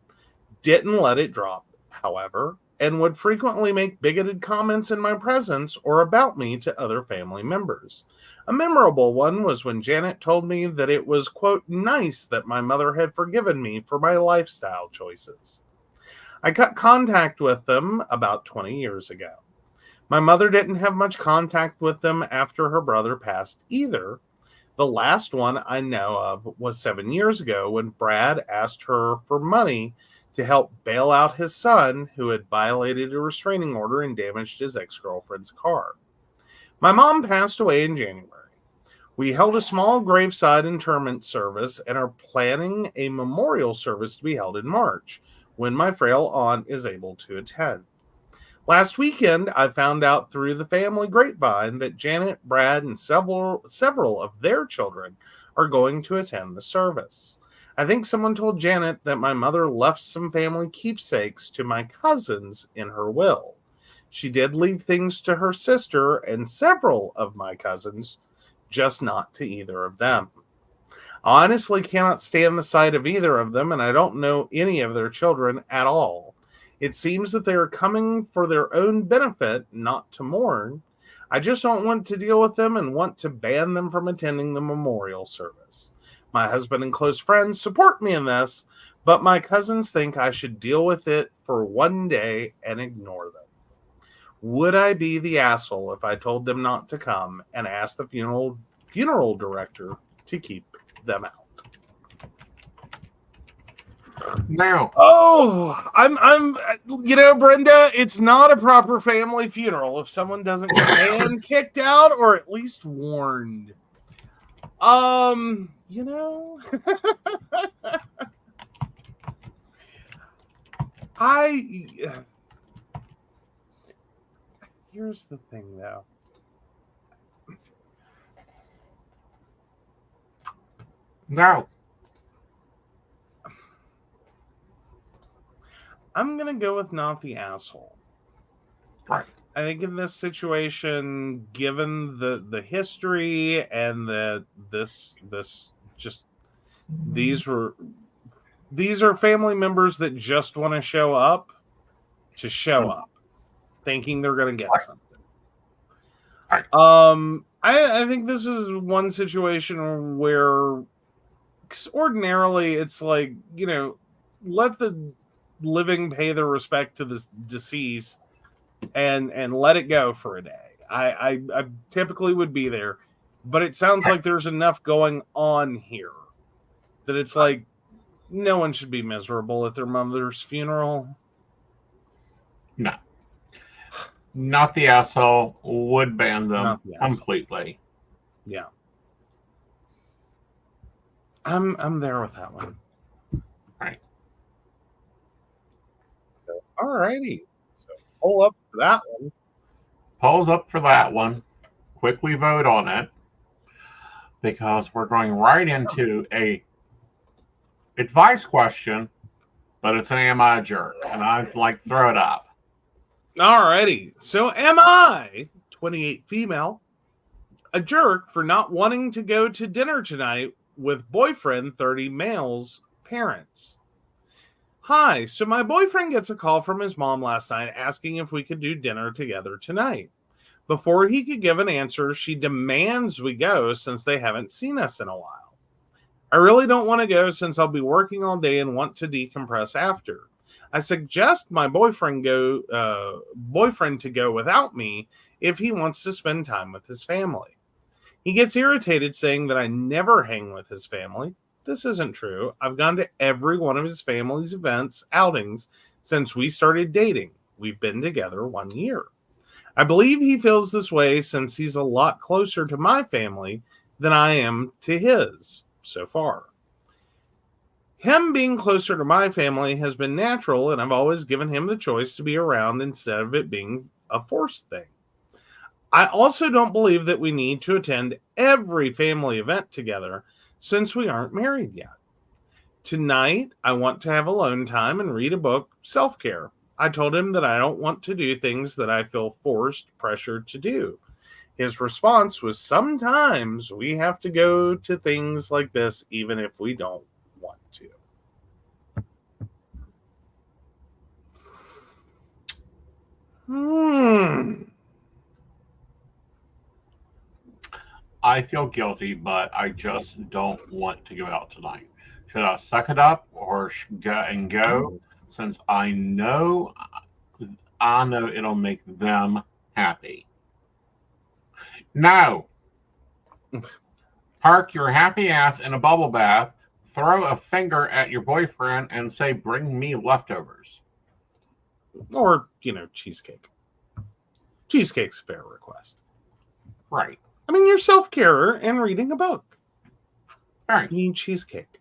didn't let it drop, however, and would frequently make bigoted comments in my presence or about me to other family members. A memorable one was when Janet told me that it was, quote, nice that my mother had forgiven me for my lifestyle choices. I cut contact with them about 20 years ago. My mother didn't have much contact with them after her brother passed either. The last one I know of was 7 years ago when Brad asked her for money to help bail out his son who had violated a restraining order and damaged his ex-girlfriend's car. My mom passed away in January. We held a small graveside interment service and are planning a memorial service to be held in March, when my frail aunt is able to attend. Last weekend, I found out through the family grapevine that Janet, Brad, and several of their children are going to attend the service. I think someone told Janet that my mother left some family keepsakes to my cousins in her will. She did leave things to her sister and several of my cousins, just not to either of them. I honestly cannot stand the sight of either of them, and I don't know any of their children at all. It seems that they are coming for their own benefit, not to mourn. I just don't want to deal with them and want to ban them from attending the memorial service. My husband and close friends support me in this, but my cousins think I should deal with it for one day and ignore them. Would I be the asshole if I told them not to come and asked the funeral director to keep them out? Now, I'm Brenda, it's not a proper family funeral if someone doesn't get hand kicked out or at least warned. Here's the thing, though. now, I'm going to go with not the asshole. I think in this situation, given the history and these are family members that just want to show up, thinking they're going to get something. I think this is one situation where, 'cause ordinarily it's like, let the living pay their respect to the deceased and let it go for a day. I typically would be there, but it sounds like there's enough going on here that it's like no one should be miserable at their mother's funeral. No. Not the asshole. Would ban them completely. Yeah. I'm there with that one. Right. So, alrighty. So pull up for that one. Polls up for that one. Quickly vote on it, because we're going right into a advice question, but it's an am I a jerk? And I'd like to throw it up. Alrighty. So am I, 28 female, a jerk for not wanting to go to dinner tonight with boyfriend 30 male's parents? Hi, so my boyfriend gets a call from his mom last night asking if we could do dinner together tonight. Before he could give an answer, she demands we go since they haven't seen us in a while. I really don't want to go since I'll be working all day and want to decompress after. I suggest my boyfriend to go without me if he wants to spend time with his family. He gets irritated saying that I never hang with his family. This isn't true. I've gone to every one of his family's outings since we started dating. We've been together 1 year. I believe he feels this way since he's a lot closer to my family than I am to his so far. Him being closer to my family has been natural, and I've always given him the choice to be around instead of it being a forced thing. I also don't believe that we need to attend every family event together since we aren't married yet. Tonight, I want to have alone time and read a book, self-care. I told him that I don't want to do things that I feel pressured to do. His response was, sometimes we have to go to things like this even if we don't want to. I feel guilty, but I just don't want to go out tonight. Should I suck it up or go? Since I know it'll make them happy. No. Park your happy ass in a bubble bath, throw a finger at your boyfriend, and say, bring me leftovers. Or, cheesecake. Cheesecake's a fair request. Right. I mean, you're self-care and reading a book. Right. You need cheesecake.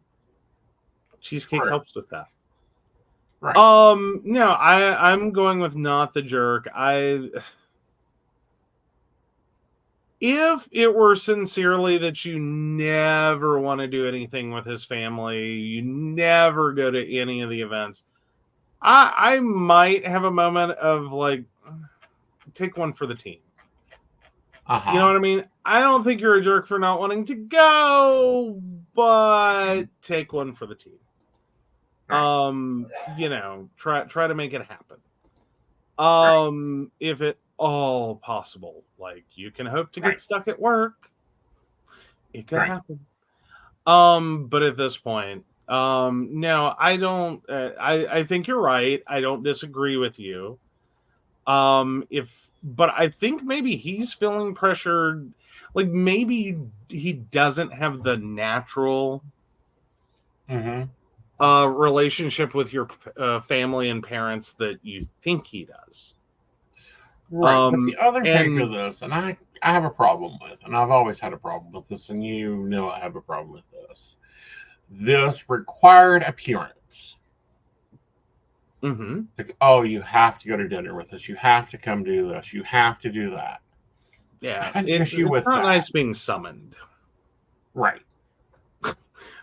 Cheesecake helps with that. Right. No, I'm going with not the jerk. If it were sincerely that you never want to do anything with his family, you never go to any of the events, I might have a moment of like, take one for the team. Uh-huh. You know what I mean? I don't think you're a jerk for not wanting to go, but take one for the team. Try to make it happen. If at all possible, like you can hope to get stuck at work, it could happen. But at this point, no, I don't. I think you're right. I don't disagree with you. But I think maybe he's feeling pressured. Like maybe he doesn't have the natural relationship with your family and parents that you think he does. Right. But the other thing to this, and I have a problem with, and I've always had a problem with this, and you know I have a problem with this. This required appearance. Like, oh, you have to go to dinner with us. You have to come do this. You have to do that. Yeah, it's not nice being summoned. Right.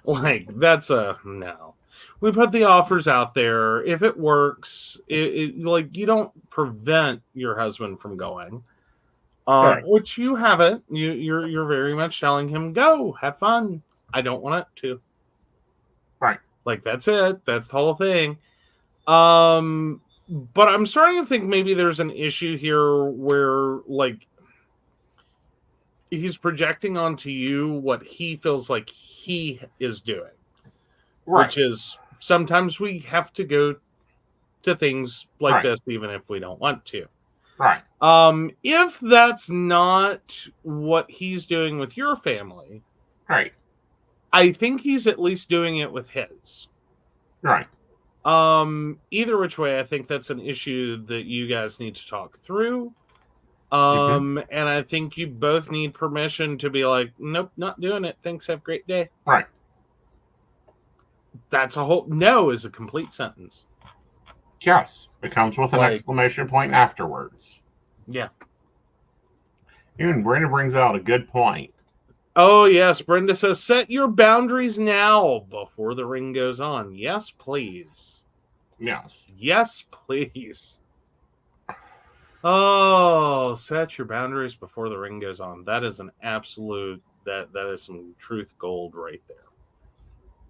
Like, that's a no. We put the offers out there. If it works, like, you don't prevent your husband from going, Right. which you haven't. You're very much telling him, go, have fun. I don't want it to. Right. Like, that's it. That's the whole thing. But I'm starting to think maybe there's an issue here where, like, he's projecting onto you what he feels like he is doing. Right. Which is, sometimes we have to go to things like this, even if we don't want to. Right. If that's not what he's doing with your family, right, I think he's at least doing it with his. Right. Either which way, I think that's an issue that you guys need to talk through. And I think you both need permission to be like, nope, not doing it. Thanks, have a great day. Right. That's a whole, no is a complete sentence. Yes. It comes with an exclamation point afterwards. Yeah. Even Brenda brings out a good point. Oh, yes. Brenda says, set your boundaries now before the ring goes on. Yes, please. Yes. Yes, please. Oh, set your boundaries before the ring goes on. That is an absolute, that is some truth gold right there.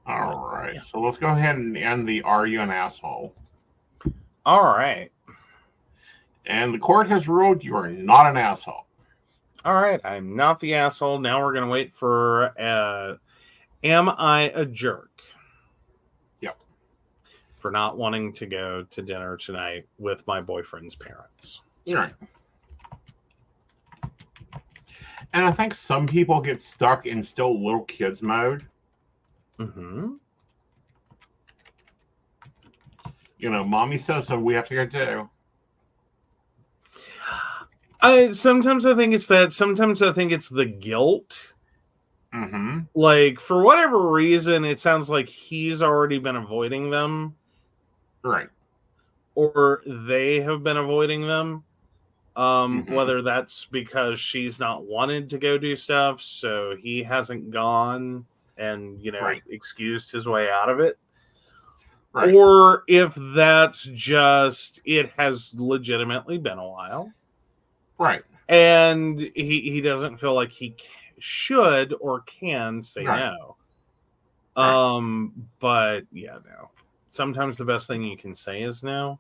All right. Yeah. So let's go ahead and end the Are You an Asshole? All right. And the court has ruled you are not an asshole. All right. I'm not the asshole. Now we're going to wait for am I a jerk? Yep. For not wanting to go to dinner tonight with my boyfriend's parents. Right. And I think some people get stuck in still little kids mode. Mm-hmm. You know, mommy says so, we have to go too. Sometimes I think it's that. Sometimes I think it's the guilt. Mm-hmm. Like, for whatever reason, it sounds like he's already been avoiding them. Right. Or they have been avoiding them. Whether that's because she's not wanted to go do stuff, so he hasn't gone and, you know, excused his way out of it. Right. Or if that's just, it has legitimately been a while. Right. And he doesn't feel like he should or can say no. But yeah, no. Sometimes the best thing you can say is no.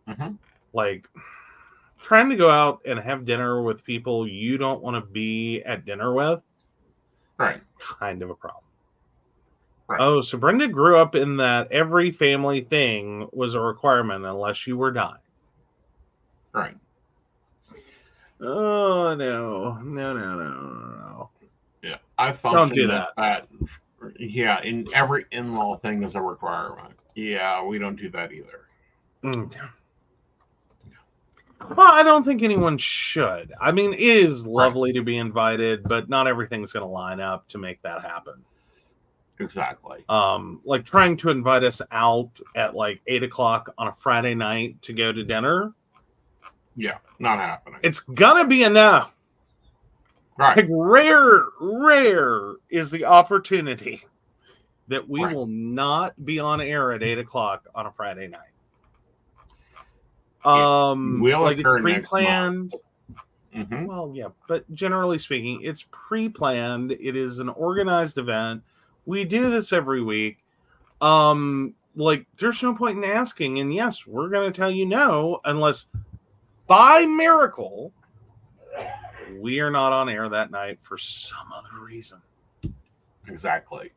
Mm-hmm. Like, trying to go out and have dinner with people you don't want to be at dinner with. Right. Kind of a problem. Right. Oh, so Brenda grew up in that every family thing was a requirement unless you were dying. Right. Oh, no. Yeah, I don't do that. Yeah, in every in-law thing is a requirement. Yeah, we don't do that either. Well, I don't think anyone should. I mean, it is lovely to be invited, but not everything's going to line up to make that happen. Exactly. Like trying to invite us out at like 8:00 on a Friday night to go to dinner. Yeah, not happening. It's gonna be a no. Right. Like rare is the opportunity that we will not be on air at 8:00 on a Friday night. Like it's pre-planned. Mm-hmm. Well, yeah, but generally speaking, it's pre-planned. It is an organized event. We do this every week. Like there's no point in asking. And yes, we're going to tell you no, unless by miracle we are not on air that night for some other reason. Exactly.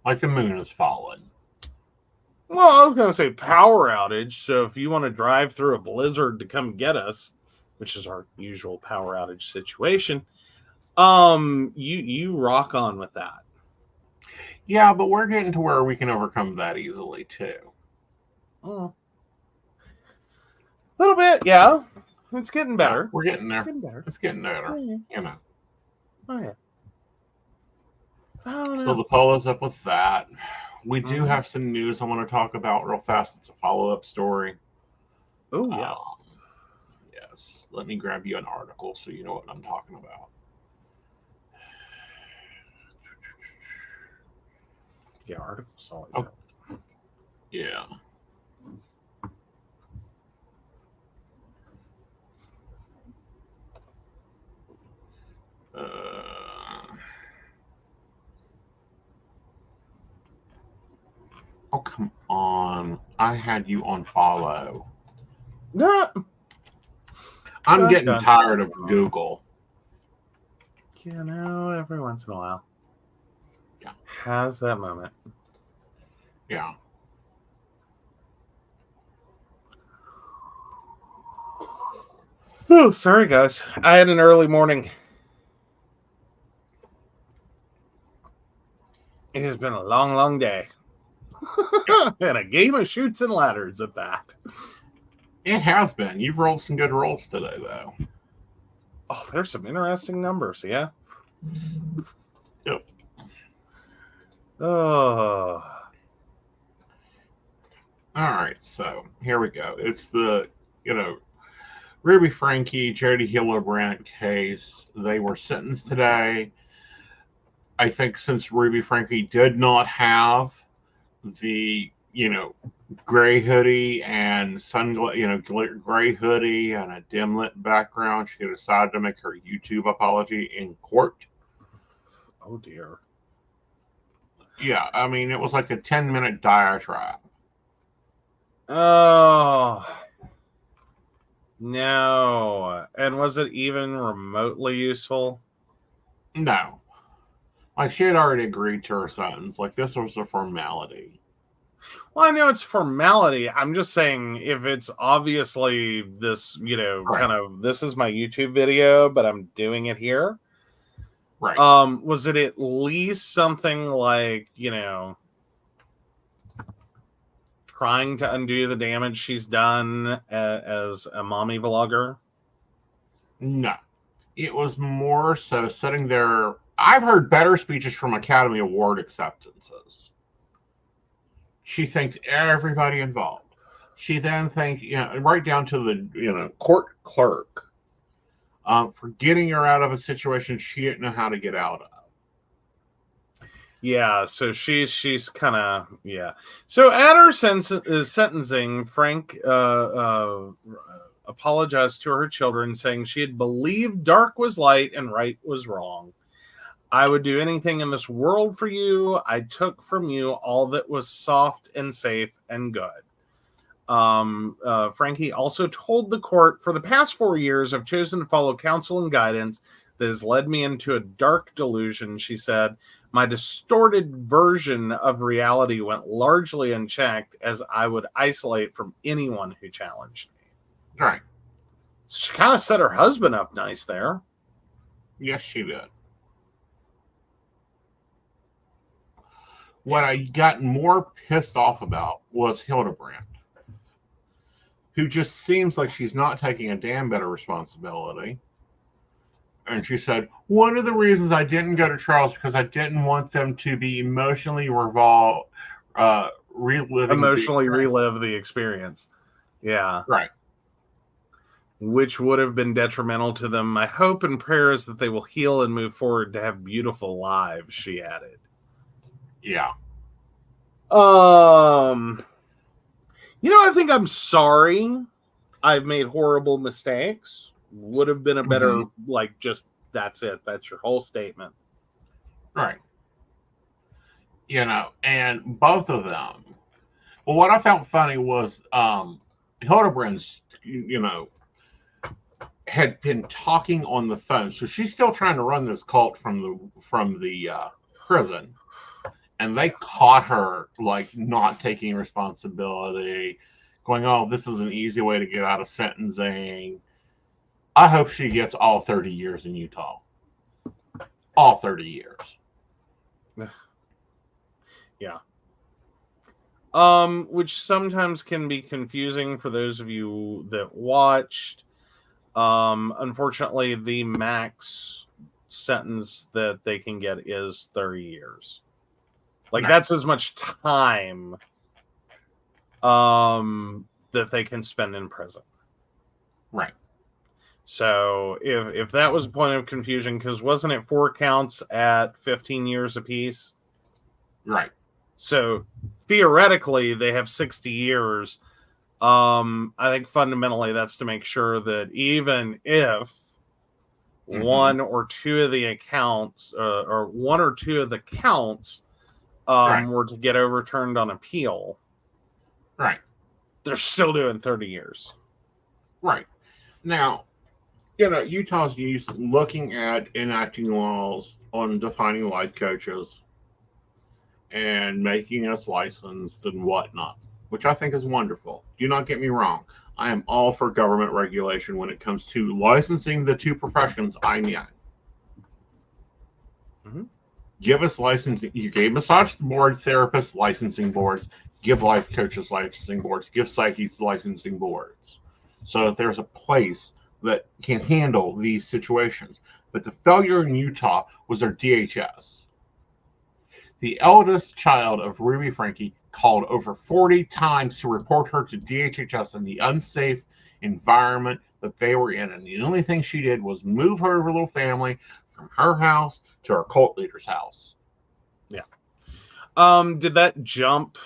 Like the moon has fallen. Well, I was going to say power outage. So if you want to drive through a blizzard to come get us, which is our usual power outage situation, you rock on with that. Yeah, but we're getting to where we can overcome that easily too. A little bit, yeah. It's getting better. Yeah, we're getting there. It's getting better. Yeah. You know. Oh yeah. So the polo's up with that. We do have some news I want to talk about real fast. It's a follow-up story. Oh yes. Yes. Let me grab you an article so you know what I'm talking about. Yeah, articles always. Yeah. Oh, come on. I had you on follow. I'm getting tired of Google. You know, every once in a while. Yeah. Has that moment. Yeah. Oh, sorry, guys. I had an early morning. It has been a long, long day. And a game of shoots and ladders at that. It has been. You've rolled some good rolls today, though. Oh, there's some interesting numbers, yeah? Yep. Oh. All right, so here we go. It's the, Ruby Franke, Jody Hildebrandt case. They were sentenced today. I think since Ruby Franke did not have the, gray hoodie and gray hoodie and a dim lit background, she decided to make her YouTube apology in court. Oh, dear. Yeah, I mean, it was like a 10-minute diatribe. Oh. No. And was it even remotely useful? No. Like, she had already agreed to her sentence. Like, this was a formality. Well, I know it's formality. I'm just saying, if it's obviously this, Right. kind of, this is my YouTube video, but I'm doing it here. Right. Was it at least something like, trying to undo the damage she's done as a mommy vlogger? No. It was more so sitting there. I've heard better speeches from Academy Award acceptances. She thanked everybody involved. She then thanked, right down to the, court clerk for getting her out of a situation she didn't know how to get out of. Yeah, so she's kind of, yeah. So at her sentencing, Frank apologized to her children, saying she had believed dark was light and right was wrong. I would do anything in this world for you. I took from you all that was soft and safe and good. Frankie also told the court, for the past 4 years, I've chosen to follow counsel and guidance that has led me into a dark delusion, she said. My distorted version of reality went largely unchecked as I would isolate from anyone who challenged me. Right. She kind of set her husband up nice there. Yes, she did. What I got more pissed off about was Hildebrandt, who just seems like she's not taking a damn bit of responsibility. And she said, one of the reasons I didn't go to trial is because I didn't want them to be emotionally relive the experience. Yeah. Right. Which would have been detrimental to them. My hope and prayer is that they will heal and move forward to have beautiful lives, she added. Yeah. I think I'm sorry. I've made horrible mistakes. Would have been a better, just, that's it. That's your whole statement. Right. And both of them. Well, what I found funny was Hildebrand's, had been talking on the phone. So she's still trying to run this cult from the prison. And they caught her, not taking responsibility, going, oh, this is an easy way to get out of sentencing. I hope she gets all 30 years in Utah. All 30 years. Yeah. Which sometimes can be confusing for those of you that watched. Unfortunately, the max sentence that they can get is 30 years. That's as much time that they can spend in prison. Right. So if that was a point of confusion, because wasn't it 4 counts at 15 years apiece? Right. So theoretically, they have 60 years. I think fundamentally that's to make sure that even if one or two of the accounts, or one or two of the counts, were to get overturned on appeal, right, they're still doing 30 years. Right. Now, Utah's used looking at enacting laws on defining life coaches and making us licensed and whatnot, which I think is wonderful. Do not get me wrong. I am all for government regulation when it comes to licensing the two professions I'm in. Give us licensing. You gave massage board therapists licensing boards. Give life coaches licensing boards. Give psychics licensing boards. So that there's a place that can handle these situations. But the failure in Utah was their DHS. The eldest child of Ruby Frankie called over 40 times to report her to DHS in the unsafe environment that they were in. And the only thing she did was move her little family from her house to her cult leader's house. Yeah. Did that jump?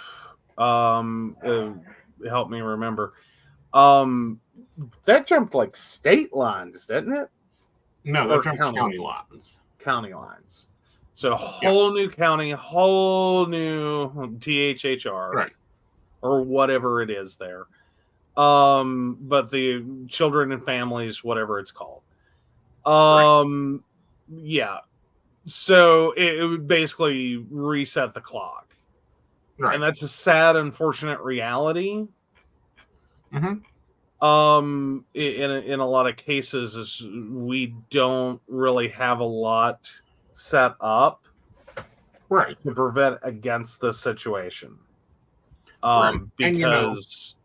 Help me remember. That jumped like state lines, didn't it? No, that jumped county lines. County lines. So a whole new county, whole new THHR, right, or whatever it is there. But the children and families, whatever it's called. Yeah. So it would basically reset the clock. Right. And that's a sad, unfortunate reality. In a lot of cases, is we don't really have a lot set up to prevent against this situation. Because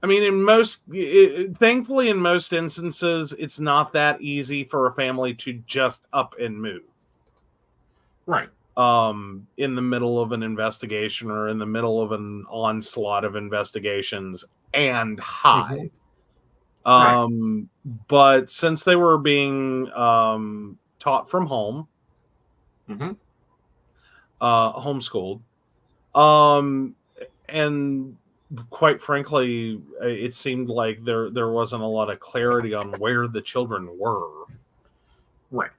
I mean, thankfully, in most instances, it's not that easy for a family to just up and move. Right. In the middle of an investigation or in the middle of an onslaught of investigations and hide. But since they were being taught from home, homeschooled, and quite frankly, it seemed like there wasn't a lot of clarity on where the children were. Right.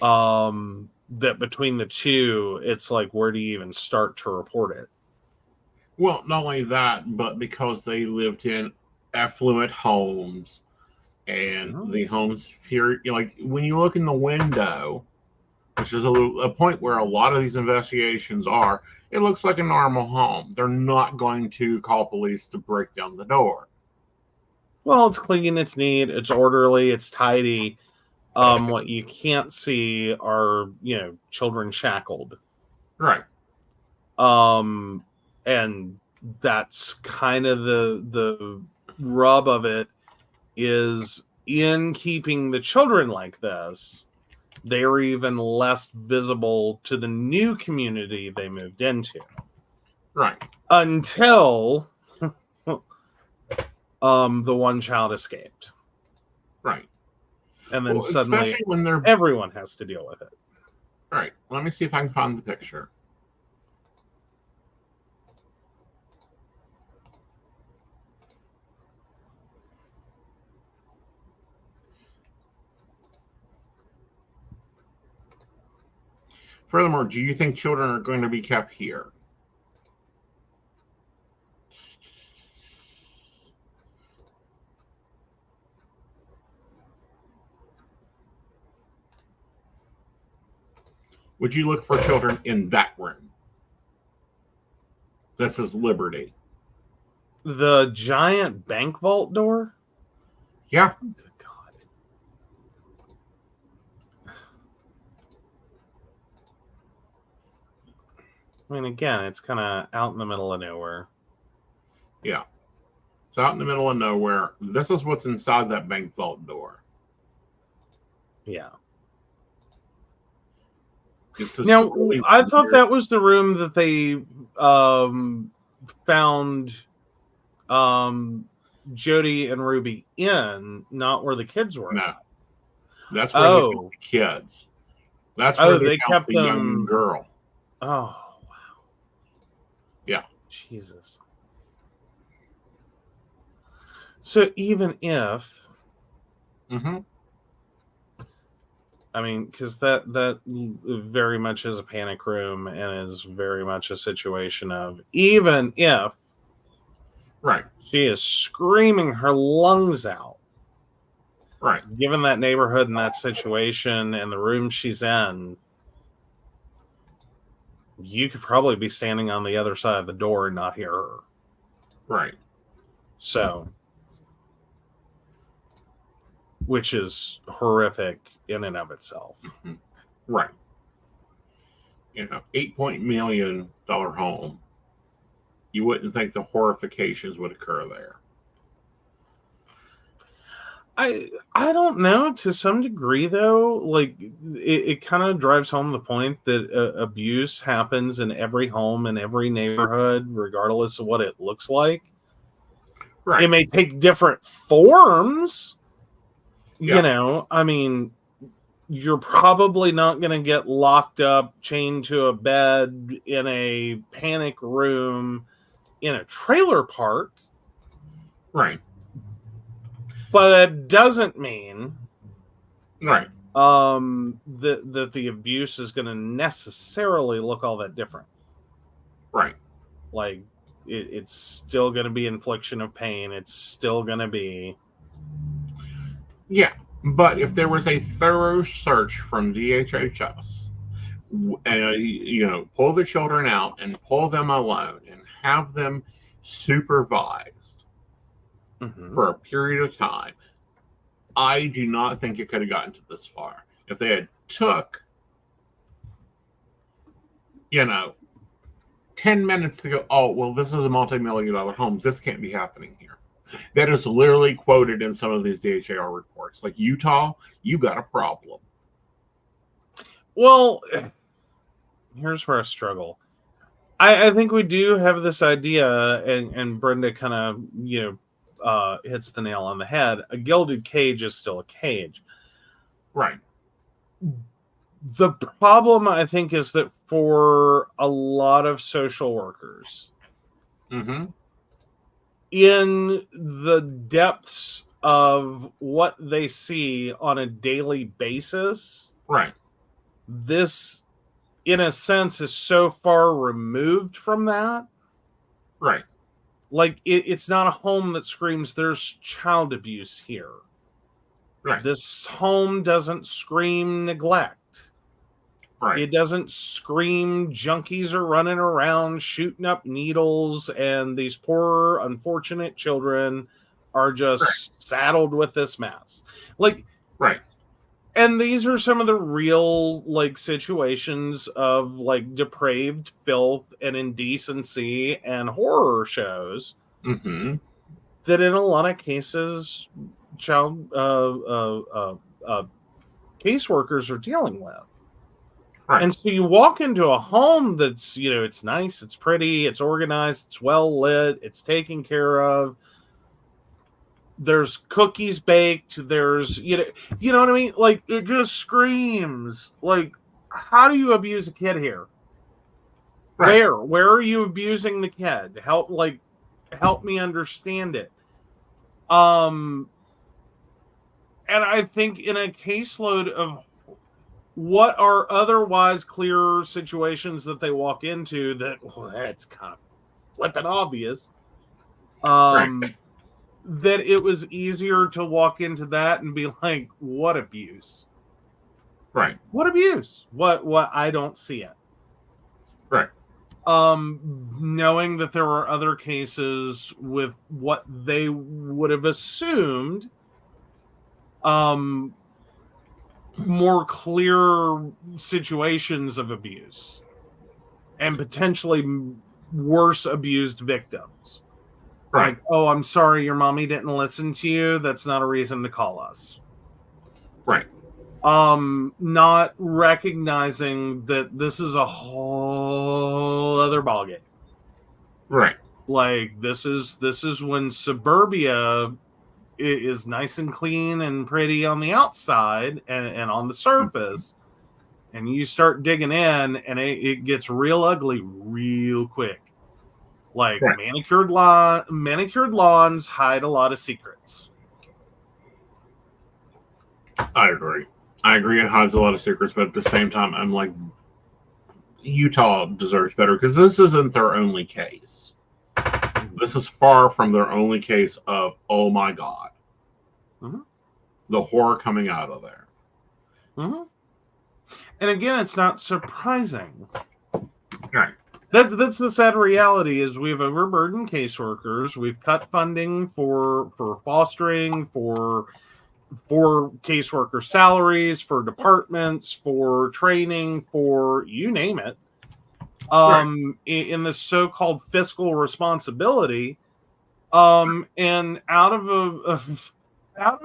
That between the two, it's like, where do you even start to report it? Well, not only that, but because they lived in affluent homes, and the homes here, like when you look in the window, which is a point where a lot of these investigations are, it looks like a normal home. They're not going to call police to break down the door. Well, it's clean, it's neat, it's orderly, it's tidy. What you can't see are, children shackled. Right. And that's kind of the rub of it, is in keeping the children like this, they're even less visible to the new community they moved into. Right. Until the one child escaped. Right. And then suddenly when everyone has to deal with it. All right. Let me see if I can find the picture. Furthermore, do you think children are going to be kept here? Would you look for children in that room? That says Liberty. The giant bank vault door? Yeah. Oh, good God. I mean, again, it's kind of out in the middle of nowhere. Yeah. It's out in the middle of nowhere. This is what's inside that bank vault door. Yeah. Now, really I thought that was the room that they found Jody and Ruby in, not where the kids were. No. That's where they kept the kids. That's where they kept the young girl. Oh, wow. Jesus. So even if, I mean, because that very much is a panic room and is very much a situation of, even if she is screaming her lungs out, given that neighborhood and that situation and the room she's in, you could probably be standing on the other side of the door and not hear her. So, which is horrific in and of itself. $8 million home. You wouldn't think the horrifications would occur there. I don't know. To some degree, though, like it kind of drives home the point that abuse happens in every home in every neighborhood, regardless of what it looks like. It may take different forms. You know, I mean, you're probably not going to get locked up, chained to a bed in a panic room in a trailer park. But that doesn't mean that the abuse is going to necessarily look all that different. Like, it's still going to be infliction of pain. It's still going to be... Yeah, but if there was a thorough search from DHHS, pull the children out and pull them alone and have them supervised for a period of time, I do not think it could have gotten to this far. If they had took, 10 minutes to go, oh, well, this is a multi-million-dollar home. This can't be happening here. That is literally quoted in some of these DHAR reports. Like, Utah, you got a problem. Well, here's where I struggle. I think we do have this idea, and Brenda kind of, hits the nail on the head. A gilded cage is still a cage. The problem, I think, is that for a lot of social workers, in the depths of what they see on a daily basis, this, in a sense, is so far removed from that. Like, it's not a home that screams, there's child abuse here. This home doesn't scream neglect. It doesn't scream junkies are running around shooting up needles and these poor, unfortunate children are just saddled with this mess. Like, and these are some of the real, like, situations of, like, depraved filth and indecency and horror shows that in a lot of cases child caseworkers are dealing with. And so you walk into a home that's, it's nice, it's pretty, it's organized, it's well lit, it's taken care of. There's cookies baked. There's, you know what I mean? Like, it just screams. Like, how do you abuse a kid here? Where are you abusing the kid? Help me understand it. And I think in a caseload of what are otherwise clear situations that they walk into that's kind of flippin' obvious. That it was easier to walk into that and be like, what abuse? What abuse? What I don't see it. Knowing that there were other cases with what they would have assumed more clear situations of abuse and potentially worse abused victims. Like, oh, I'm sorry, your mommy didn't listen to you. That's not a reason to call us. Not recognizing that this is a whole other ballgame. Like, this is when suburbia is nice and clean and pretty on the outside and on the surface, and you start digging in, and it gets real ugly real quick. Like manicured lawns hide a lot of secrets. I agree. It hides a lot of secrets, but at the same time, I'm like, Utah deserves better because this isn't their only case. This is far from their only case of, oh my God, the horror coming out of there. And again, it's not surprising. Right. That's the sad reality is we've overburdened caseworkers. We've cut funding for fostering, for caseworker salaries, for departments, for training, for you name it. In the so-called fiscal responsibility, and out of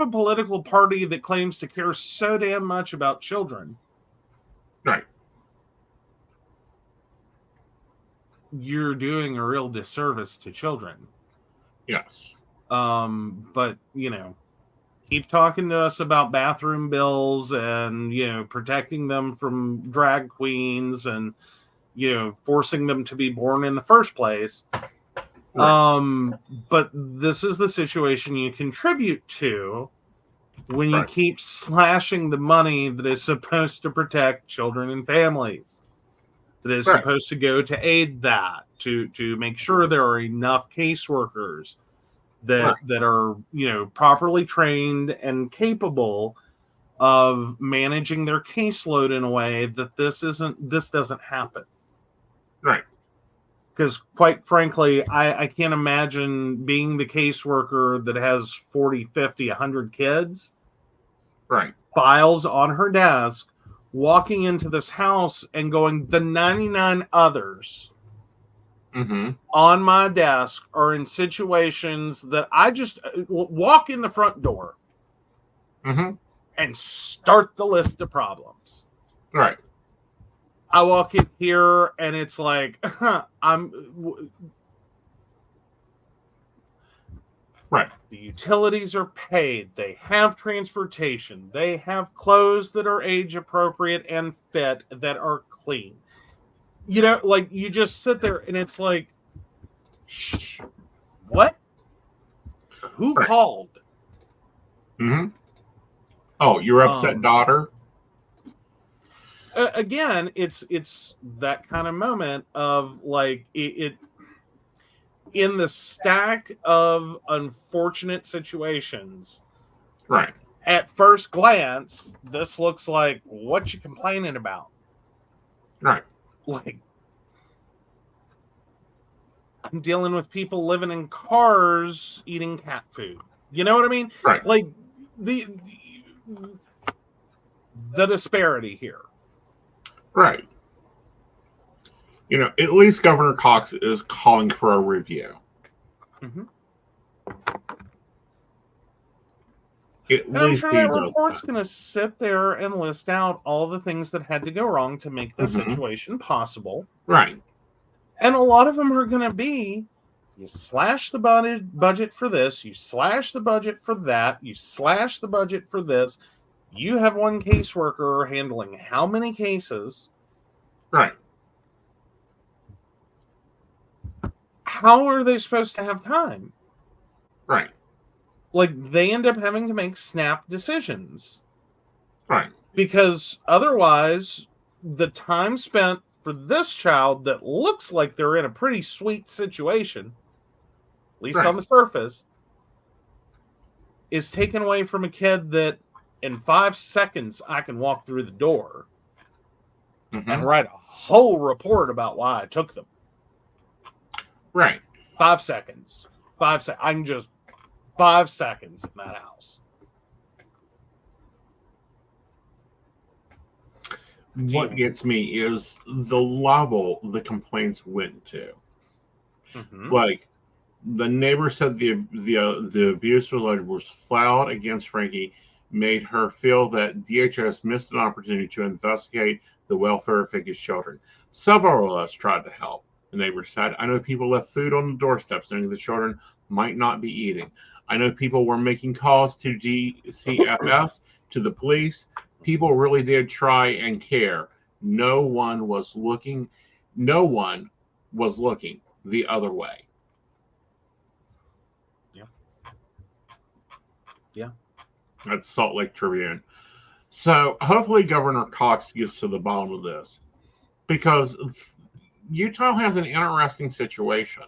a political party that claims to care so damn much about children. Right. You're doing a real disservice to children. Yes. But keep talking to us about bathroom bills and protecting them from drag queens and forcing them to be born in the first place. Right. But this is the situation you contribute to when you keep slashing the money that is supposed to protect children and families. That is supposed to go to aid that, to make sure there are enough caseworkers that are properly trained and capable of managing their caseload in a way that this doesn't happen. Right. Because quite frankly, I can't imagine being the caseworker that has 40, 50, 100 kids. Right. Files on her desk, walking into this house and going, the 99 others on my desk are in situations that I just walk in the front door and start the list of problems. Right. I walk in here and it's like, Right. The utilities are paid. They have transportation. They have clothes that are age appropriate and fit that are clean. Like you just sit there and it's like, shh, what? Who called? Oh, your upset daughter? Again, it's that kind of moment of like it in the stack of unfortunate situations. Right. At first glance, this looks like what you complaining about. Right. Like, I'm dealing with people living in cars eating cat food. You know what I mean? Right. Like the disparity here. Right. At least Governor Cox is calling for a review. I'm sure that report's going to sit there and list out all the things that had to go wrong to make this situation possible. Right. And a lot of them are going to be, you slash the budget for this, you slash the budget for that, you slash the budget for this. You have one caseworker handling how many cases? Right. How are they supposed to have time? Right. Like, they end up having to make snap decisions. Right. Because otherwise, the time spent for this child that looks like they're in a pretty sweet situation, at least on the surface, is taken away from a kid that in 5 seconds I can walk through the door and write a whole report about why I took them. Right. 5 seconds. I can just 5 seconds in that house. What gets me is the level the complaints went to. Like, the neighbor said the abuse was flat out against Frankie, made her feel that DHS missed an opportunity to investigate the welfare of Frankie's children. Several of us tried to help, the neighbor said. I know people left food on the doorsteps knowing the children might not be eating. I know people were making calls to DCFS, to the police. People really did try and care. No one was looking. the other way. Yeah. That's Salt Lake Tribune. So hopefully Governor Cox gets to the bottom of this, because Utah has an interesting situation.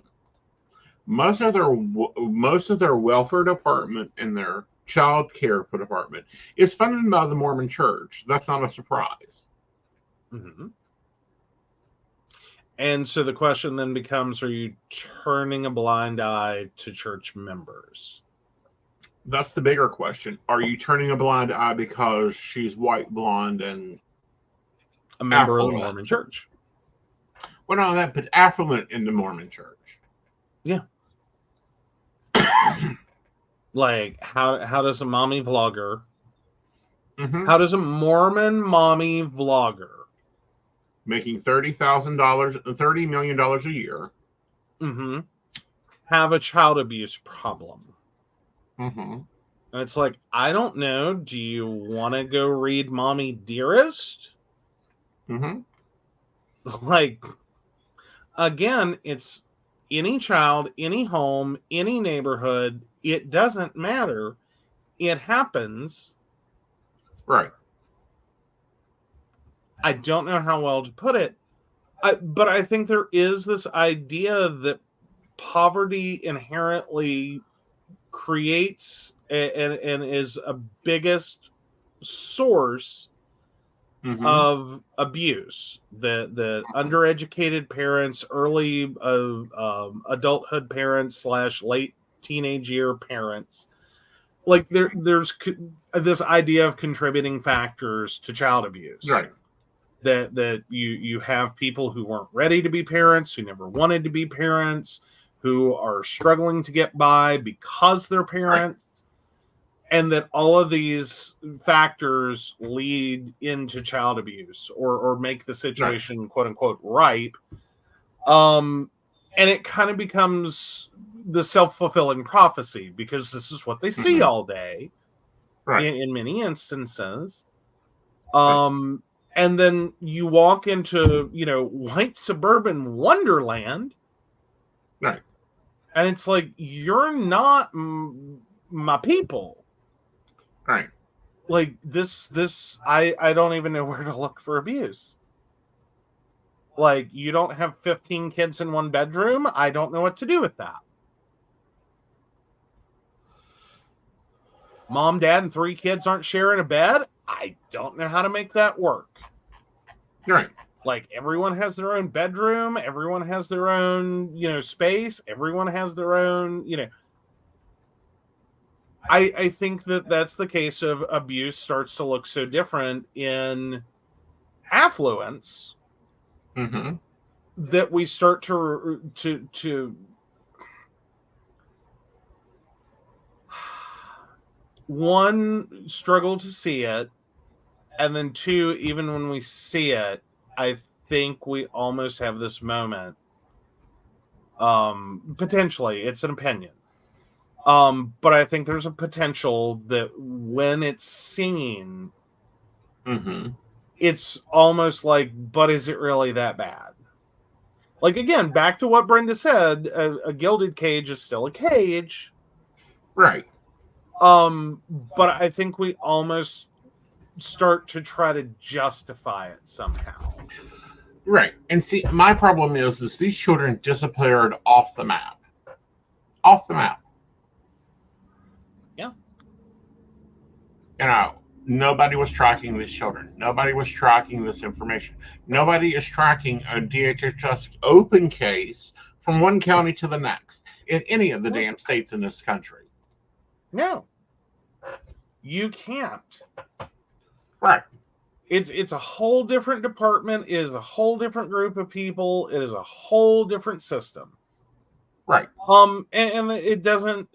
Most of their welfare department and their child care department is funded by the Mormon Church. That's not a surprise. Mm-hmm. And so the question then becomes, are you turning a blind eye to church members? That's the bigger question. Are you turning a blind eye because she's white, blonde, and a member affluent of the Mormon Church? Well, no, that but affluent in the Mormon Church. Yeah. Like, how does a mommy vlogger, how does a Mormon mommy vlogger making $30 million a year, have a child abuse problem? And it's like, I don't know. Do you want to go read Mommy Dearest? Like, again, it's any child, any home, any neighborhood. It doesn't matter. It happens. Right. I don't know how well to put it, but I think there is this idea that poverty inherently creates and is a biggest source of abuse. The undereducated parents, early adulthood parents / late teenage year parents, like there's this idea of contributing factors to child abuse. Right. That you have people who weren't ready to be parents, who never wanted to be parents, who are struggling to get by because they're parents, and that all of these factors lead into child abuse or make the situation quote unquote ripe. And it kind of becomes the self-fulfilling prophecy, because this is what they see all day in many instances. And then you walk into, white suburban wonderland. Right. And it's like, you're not my people. Right. Like this, I don't even know where to look for abuse. Like, you don't have 15 kids in one bedroom. I don't know what to do with that. Mom, dad, and 3 kids aren't sharing a bed. I don't know how to make that work. Right. Like, everyone has their own bedroom. Everyone has their own, space. Everyone has their own, I think that's the case of abuse starts to look so different in affluence that we start to one, struggle to see it, and then 2, even when we see it, I think we almost have this moment. Potentially, it's an opinion. But I think there's a potential that when it's seen, it's almost like, but is it really that bad? Like, again, back to what Brenda said, a gilded cage is still a cage. Right. But I think we almost start to try to justify it somehow. Right. And see, my problem is these children disappeared off the map. Off the map. Yeah. Nobody was tracking these children. Nobody was tracking this information. Nobody is tracking a DHHS open case from one county to the next in any of the damn states in this country. No. You can't. Right. It's a whole different department. It is a whole different group of people. It is a whole different system. Right. And it doesn't.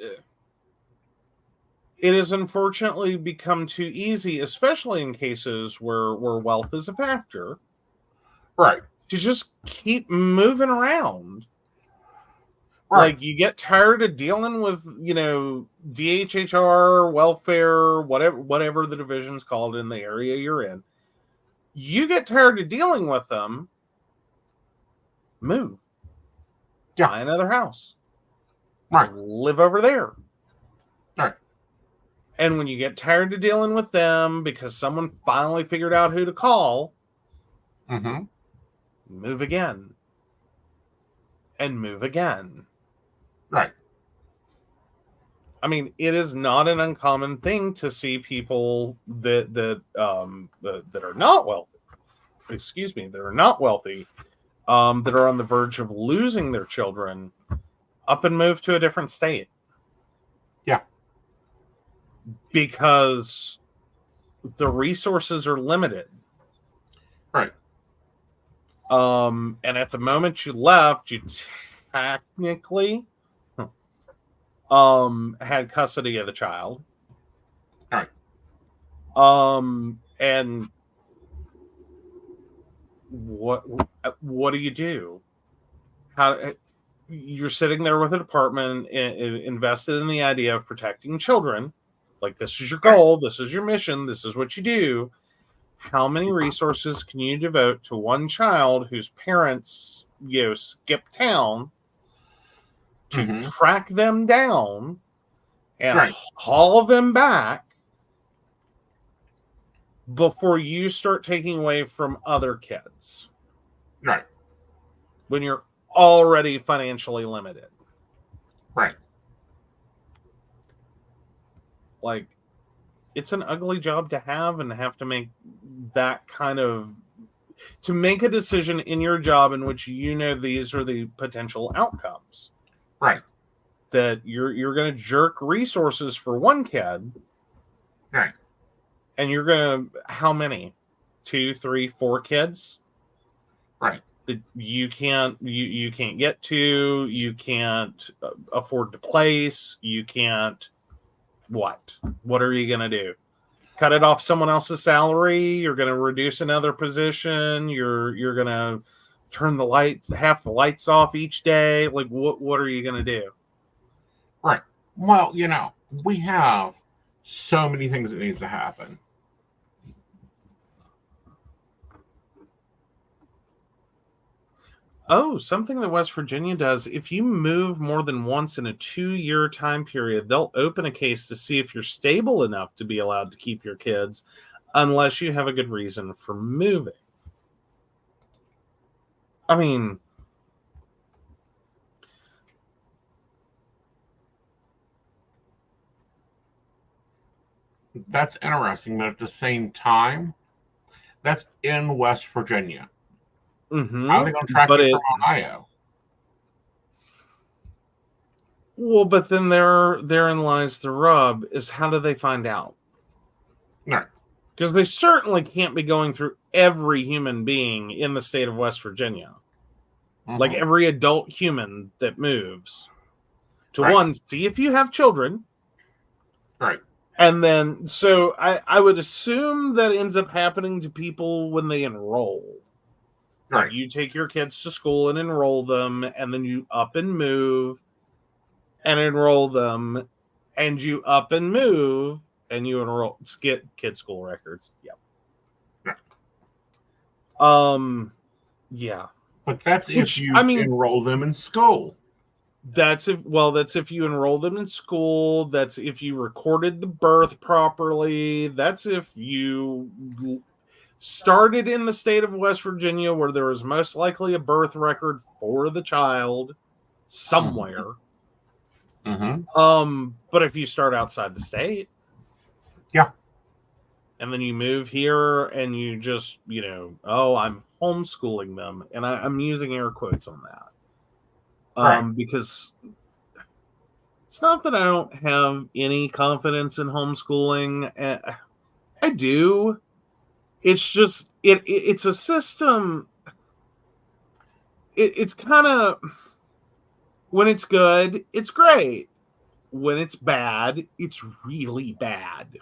It has unfortunately become too easy, especially in cases where wealth is a factor. Right. To just keep moving around. Right. Like, you get tired of dealing with, DHHR, welfare, whatever the division's called in the area you're in. You get tired of dealing with them, move. buy another house, Right. live over there. Right. And when you get tired of dealing with them because someone finally figured out who to call, move again. And move again. Right. I mean, it is not an uncommon thing to see people that are not wealthy. Excuse me, that are not wealthy, that are on the verge of losing their children, up and move to a different state. Yeah. Because the resources are limited. Right. And at the moment you left, you technically had custody of the child. Right. And what do you do? How you're sitting there with a department invested in the idea of protecting children, like this is your goal, this is your mission, this is what you do. How many resources can you devote to one child whose parents, skip town to track them down and haul them back before you start taking away from other kids? Right. When you're already financially limited. Right. Like, it's an ugly job to have, and have to make that kind of, to make a decision in your job in which these are the potential outcomes. Right. That you're going to jerk resources for one kid. Right. And you're going to, how many? 2, 3, 4 kids? Right. That you can't get to, you can't afford to place, you can't, what are you going to do? Cut it off someone else's salary? You're going to reduce another position? You're going to turn half the lights off each day? Like, what are you going to do? Right. Well, we have so many things that needs to happen. Oh, something that West Virginia does, if you move more than once in a 2-year time period, they'll open a case to see if you're stable enough to be allowed to keep your kids, unless you have a good reason for moving. I mean, that's interesting, but at the same time, that's in West Virginia. How are they going to track it from Ohio? Well, but then therein lies the rub, is how do they find out? No. Because they certainly can't be going through every human being in the state of West Virginia. Like every adult human that moves. To one, see if you have children. Right. And then, so I would assume that ends up happening to people when they enroll. Right. Like you take your kids to school and enroll them, and then you up and move and enroll them, and you up and move and you enroll, get kid school records. Yep. Yeah. But that's if you enroll them in school. That's if you enroll them in school. That's if you recorded the birth properly. That's if you started in the state of West Virginia, where there is most likely a birth record for the child somewhere. But if you start outside the state, and then you move here and you just, I'm homeschooling them, and I'm using air quotes on that, because it's not that I don't have any confidence in homeschooling. I do. It's just it's a system. It's kind of, when it's good, it's great. When it's bad, it's really bad.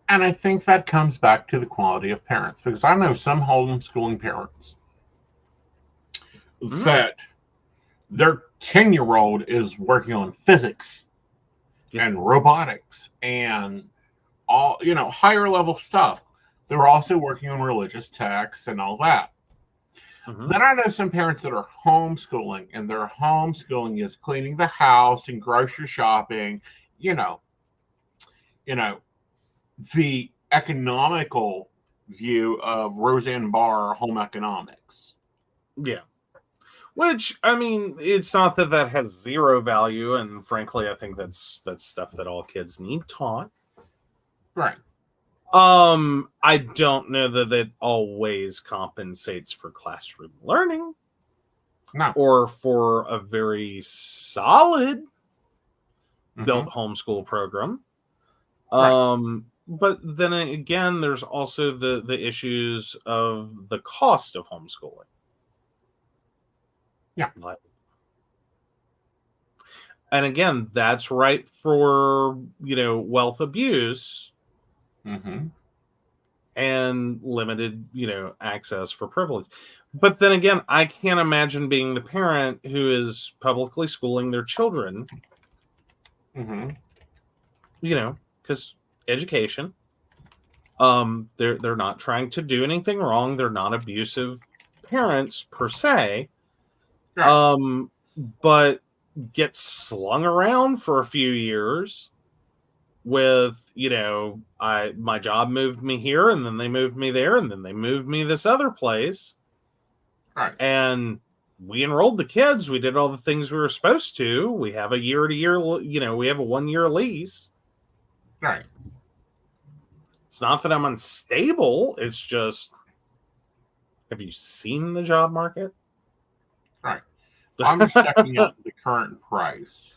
And I think that comes back to the quality of parents, because I know some homeschooling parents that their 10-year-old is working on physics and robotics and all, higher level stuff. They're also working on religious texts and all that. Then I know some parents that are homeschooling, and their homeschooling is cleaning the house and grocery shopping, you know, the economical view of Roseanne Barr home economics. Yeah. Which, I mean, it's not that has zero value, and frankly, I think that's stuff that all kids need taught. Right. I don't know that it always compensates for classroom learning. No. Or for a very solid built homeschool program. Right. But then again, there's also the issues of the cost of homeschooling. Yeah. And again, that's right for, wealth abuse and limited, access for privilege. But then again, I can't imagine being the parent who is publicly schooling their children, because education, they're not trying to do anything wrong. They're not abusive parents per se. Right. But get slung around for a few years with, my job moved me here, and then they moved me there, and then they moved me this other place. Right. And we enrolled the kids. We did all the things we were supposed to. We have a year-to-year, we have a 1-year lease. Right. It's not that I'm unstable. It's just, have you seen the job market? Right. I'm just checking out the current price.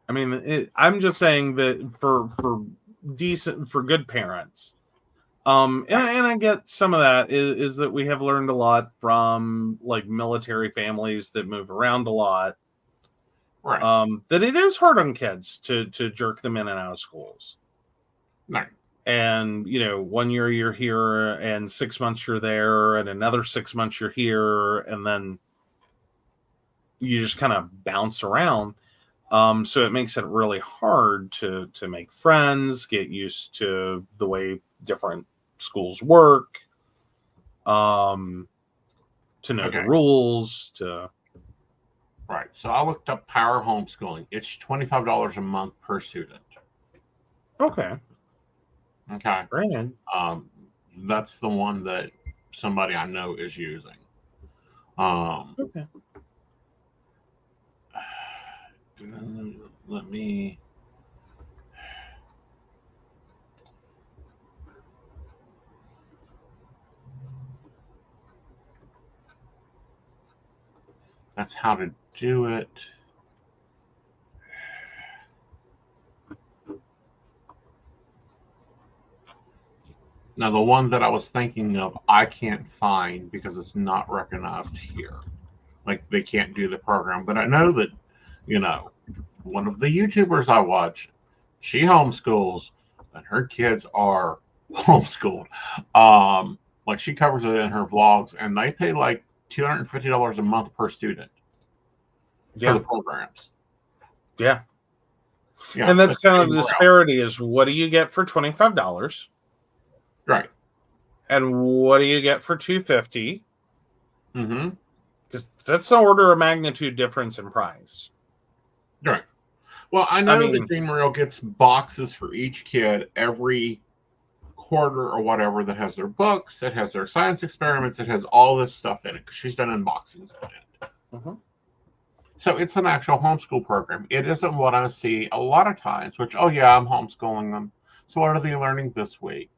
I mean, I'm just saying that for good parents, and I get some of that is that we have learned a lot from like military families that move around a lot. Right. That it is hard on kids to jerk them in and out of schools. Right. And 1 year you're here, and 6 months you're there, and another 6 months you're here, and then you just kind of bounce around. So it makes it really hard to make friends, get used to the way different schools work, to know the rules, to. Right. So I looked up Power Homeschooling. It's $25 a month per student. Okay. Okay. Brandon. That's the one that somebody I know is using. Okay. Let me. That's how to do it. Now, the one that I was thinking of, I can't find because it's not recognized here. Like, they can't do the program. But I know that, one of the YouTubers I watch, she homeschools, and her kids are homeschooled. Like, she covers it in her vlogs, and they pay like $250 a month per student for the programs. Yeah. And that's kind of the disparity is, what do you get for $25? Right. And what do you get for $250? Because that's an order of magnitude difference in price. Right. Well, I know that Jane Muriel gets boxes for each kid every quarter or whatever that has their books, it has their science experiments, it has all this stuff in it because she's done unboxings of it. So it's an actual homeschool program. It isn't what I see a lot of times, which, I'm homeschooling them. So what are they learning this week?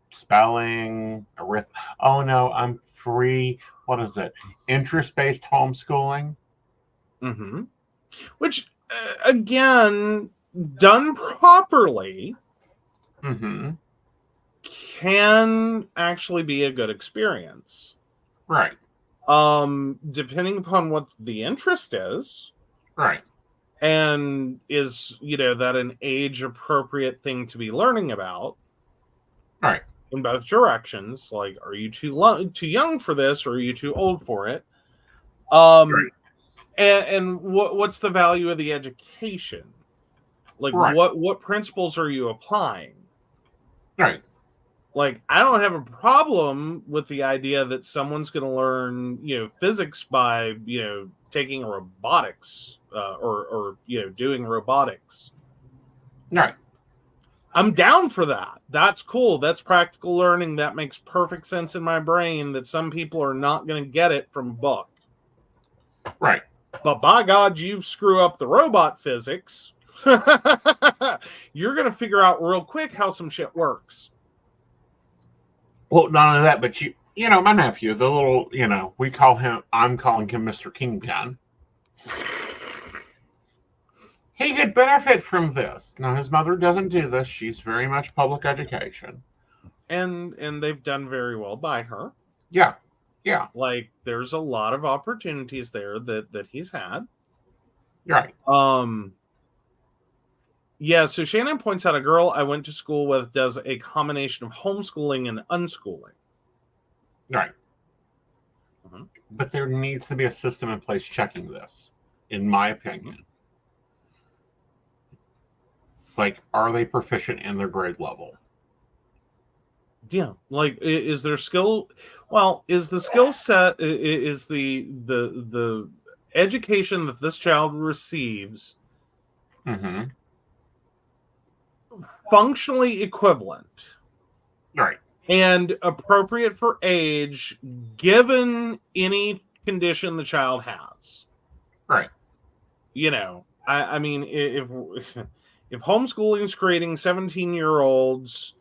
Spelling, arithmetic. Oh no, I'm free. What is it? Interest-based homeschooling. Which, again, done properly, can actually be a good experience. Right. Depending upon what the interest is. Right. And is, that an age-appropriate thing to be learning about. Right. In both directions. Like, are you too young for this, or are you too old for it? Right. And what's the value of the education? Like, what principles are you applying? Right. Like, I don't have a problem with the idea that someone's going to learn, physics by, taking robotics or doing robotics. Right. I'm down for that. That's cool. That's practical learning. That makes perfect sense in my brain that some people are not going to get it from a book. Right. But by God, you screw up the robot physics. You're going to figure out real quick how some shit works. Well, not only that, but my nephew, the little, I'm calling him Mr. Kingpin. He could benefit from this. Now, his mother doesn't do this. She's very much public education. And they've done very well by her. Yeah. Yeah. Like, there's a lot of opportunities there that he's had. Right. Yeah, so Shannon points out a girl I went to school with does a combination of homeschooling and unschooling. Right. Mm-hmm. But there needs to be a system in place checking this, in my opinion. Like, are they proficient in their grade level? Yeah, like, is their skill... Well, is the skill set... Is the education that this child receives... Mm-hmm. functionally equivalent, right, and appropriate for age given any condition the child has, right? I mean, if homeschooling is creating 17-year-olds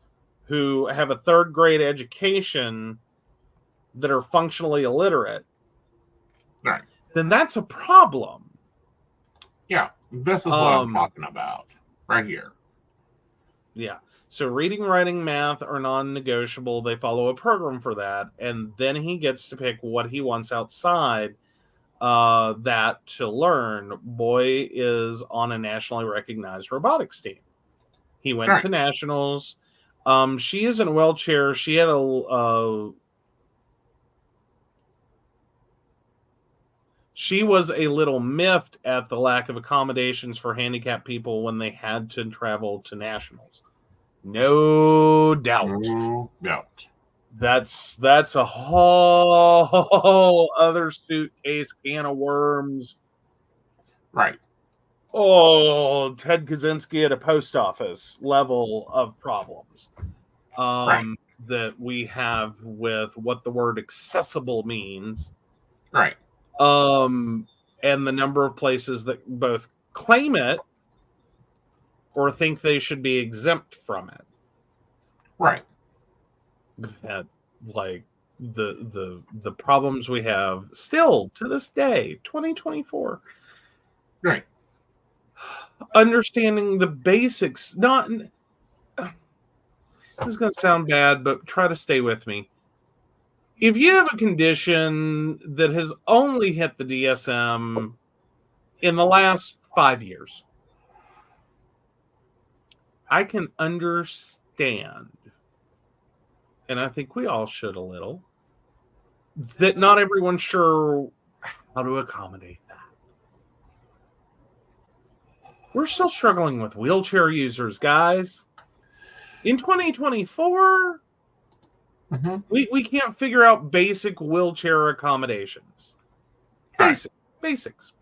who have a third grade education that are functionally illiterate, right, then that's a problem. Yeah, this is what I'm talking about right here. Yeah. So reading, writing, math are non-negotiable. They follow a program for that. And then he gets to pick what he wants outside that to learn. Boy is on a nationally recognized robotics team. He went to nationals. She is in a wheelchair. She had she was a little miffed at the lack of accommodations for handicapped people when they had to travel to nationals. No doubt. No doubt. That's a whole other suitcase can of worms. Right. Oh, Ted Kaczynski at a post office level of problems that we have with what the word accessible means. Right. And the number of places that both claim it or think they should be exempt from it. Right. That, like, the problems we have still to this day, 2024. Right. Understanding the basics, this is going to sound bad, but try to stay with me. If you have a condition that has only hit the DSM in the last 5 years, I can understand, and I think we all should a little, that not everyone's sure how to accommodate that. We're still struggling with wheelchair users, guys. In 2024, we can't figure out basic wheelchair accommodations. Basics.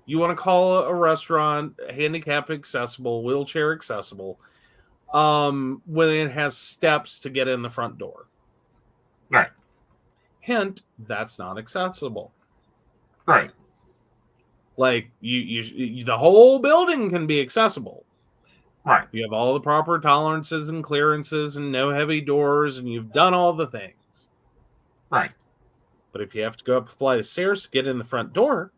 You want to call a restaurant handicap accessible, wheelchair accessible, when it has steps to get in the front door. Right. Hint, that's not accessible. Right. Like, you the whole building can be accessible. Right. You have all the proper tolerances and clearances and no heavy doors, and you've done all the things. Right. But if you have to go up a flight of stairs to get in the front door,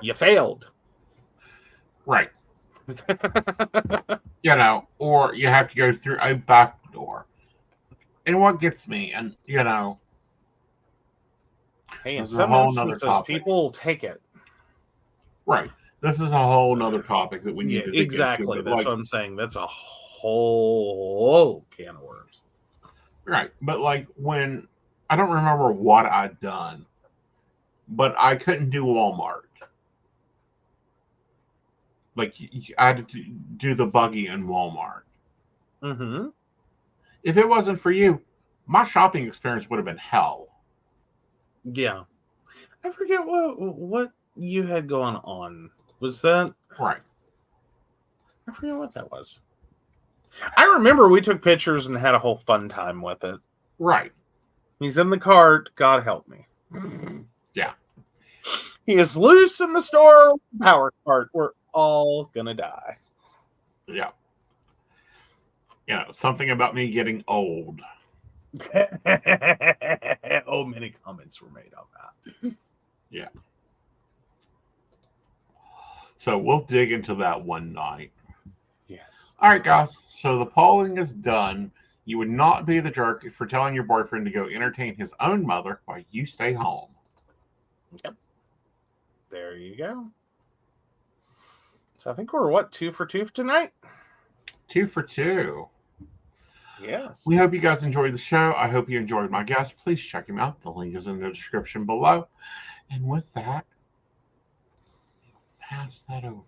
you failed. Right. Or you have to go through a back door. And what gets me, and hey, in some instances, people take it. Right. This is a whole nother topic that we need to exactly. That's what I'm saying. That's a whole can of worms. Right. But like when I don't remember what I'd done, but I couldn't do Walmart. like I had to do the buggy in Walmart. Mm-hmm. If it wasn't for you, my shopping experience would have been hell. Yeah. I forget what you had going on. Was that Right. I forget what that was. I remember we took pictures and had a whole fun time with it. Right. He's in the cart. God help me. Yeah. He is loose in the store. Power cart. We're all gonna die. Yeah. You know, something about me getting old. Oh, many comments were made on that. Yeah. So we'll dig into that one night. Yes. All right, guys. So the polling is done. You would not be the jerk for telling your boyfriend to go entertain his own mother while you stay home. Yep. There you go. So I think we're 2 for 2 tonight? 2 for 2. Yes. We hope you guys enjoyed the show. I hope you enjoyed my guest. Please check him out. The link is in the description below. And with that, pass that over.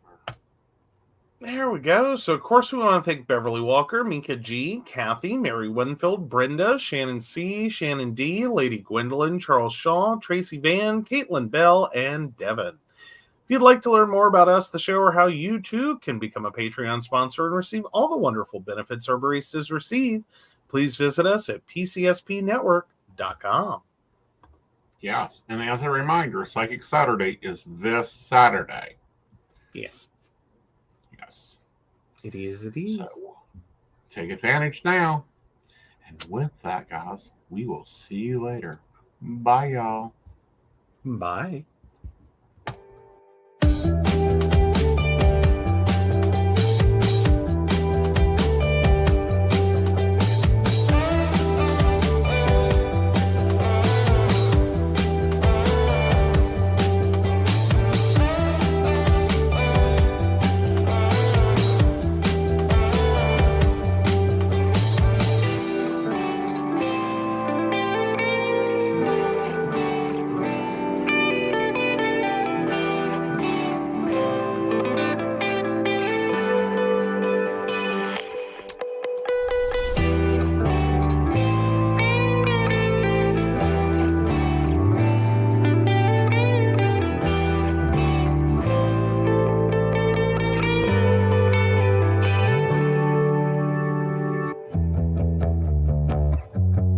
There we go. So, of course, we want to thank Beverly Walker, Mika G, Kathy, Mary Winfield, Brenda, Shannon C, Shannon D, Lady Gwendolyn, Charles Shaw, Tracy Van, Caitlin Bell, and Devin. If you'd like to learn more about us, the show, or how you too can become a Patreon sponsor and receive all the wonderful benefits our baristas receive, please visit us at pcspnetwork.com. Yes. And as a reminder, Psychic Saturday is this Saturday. Yes. Yes. It is. It is. So take advantage now. And with that, guys, we will see you later. Bye, y'all. Bye.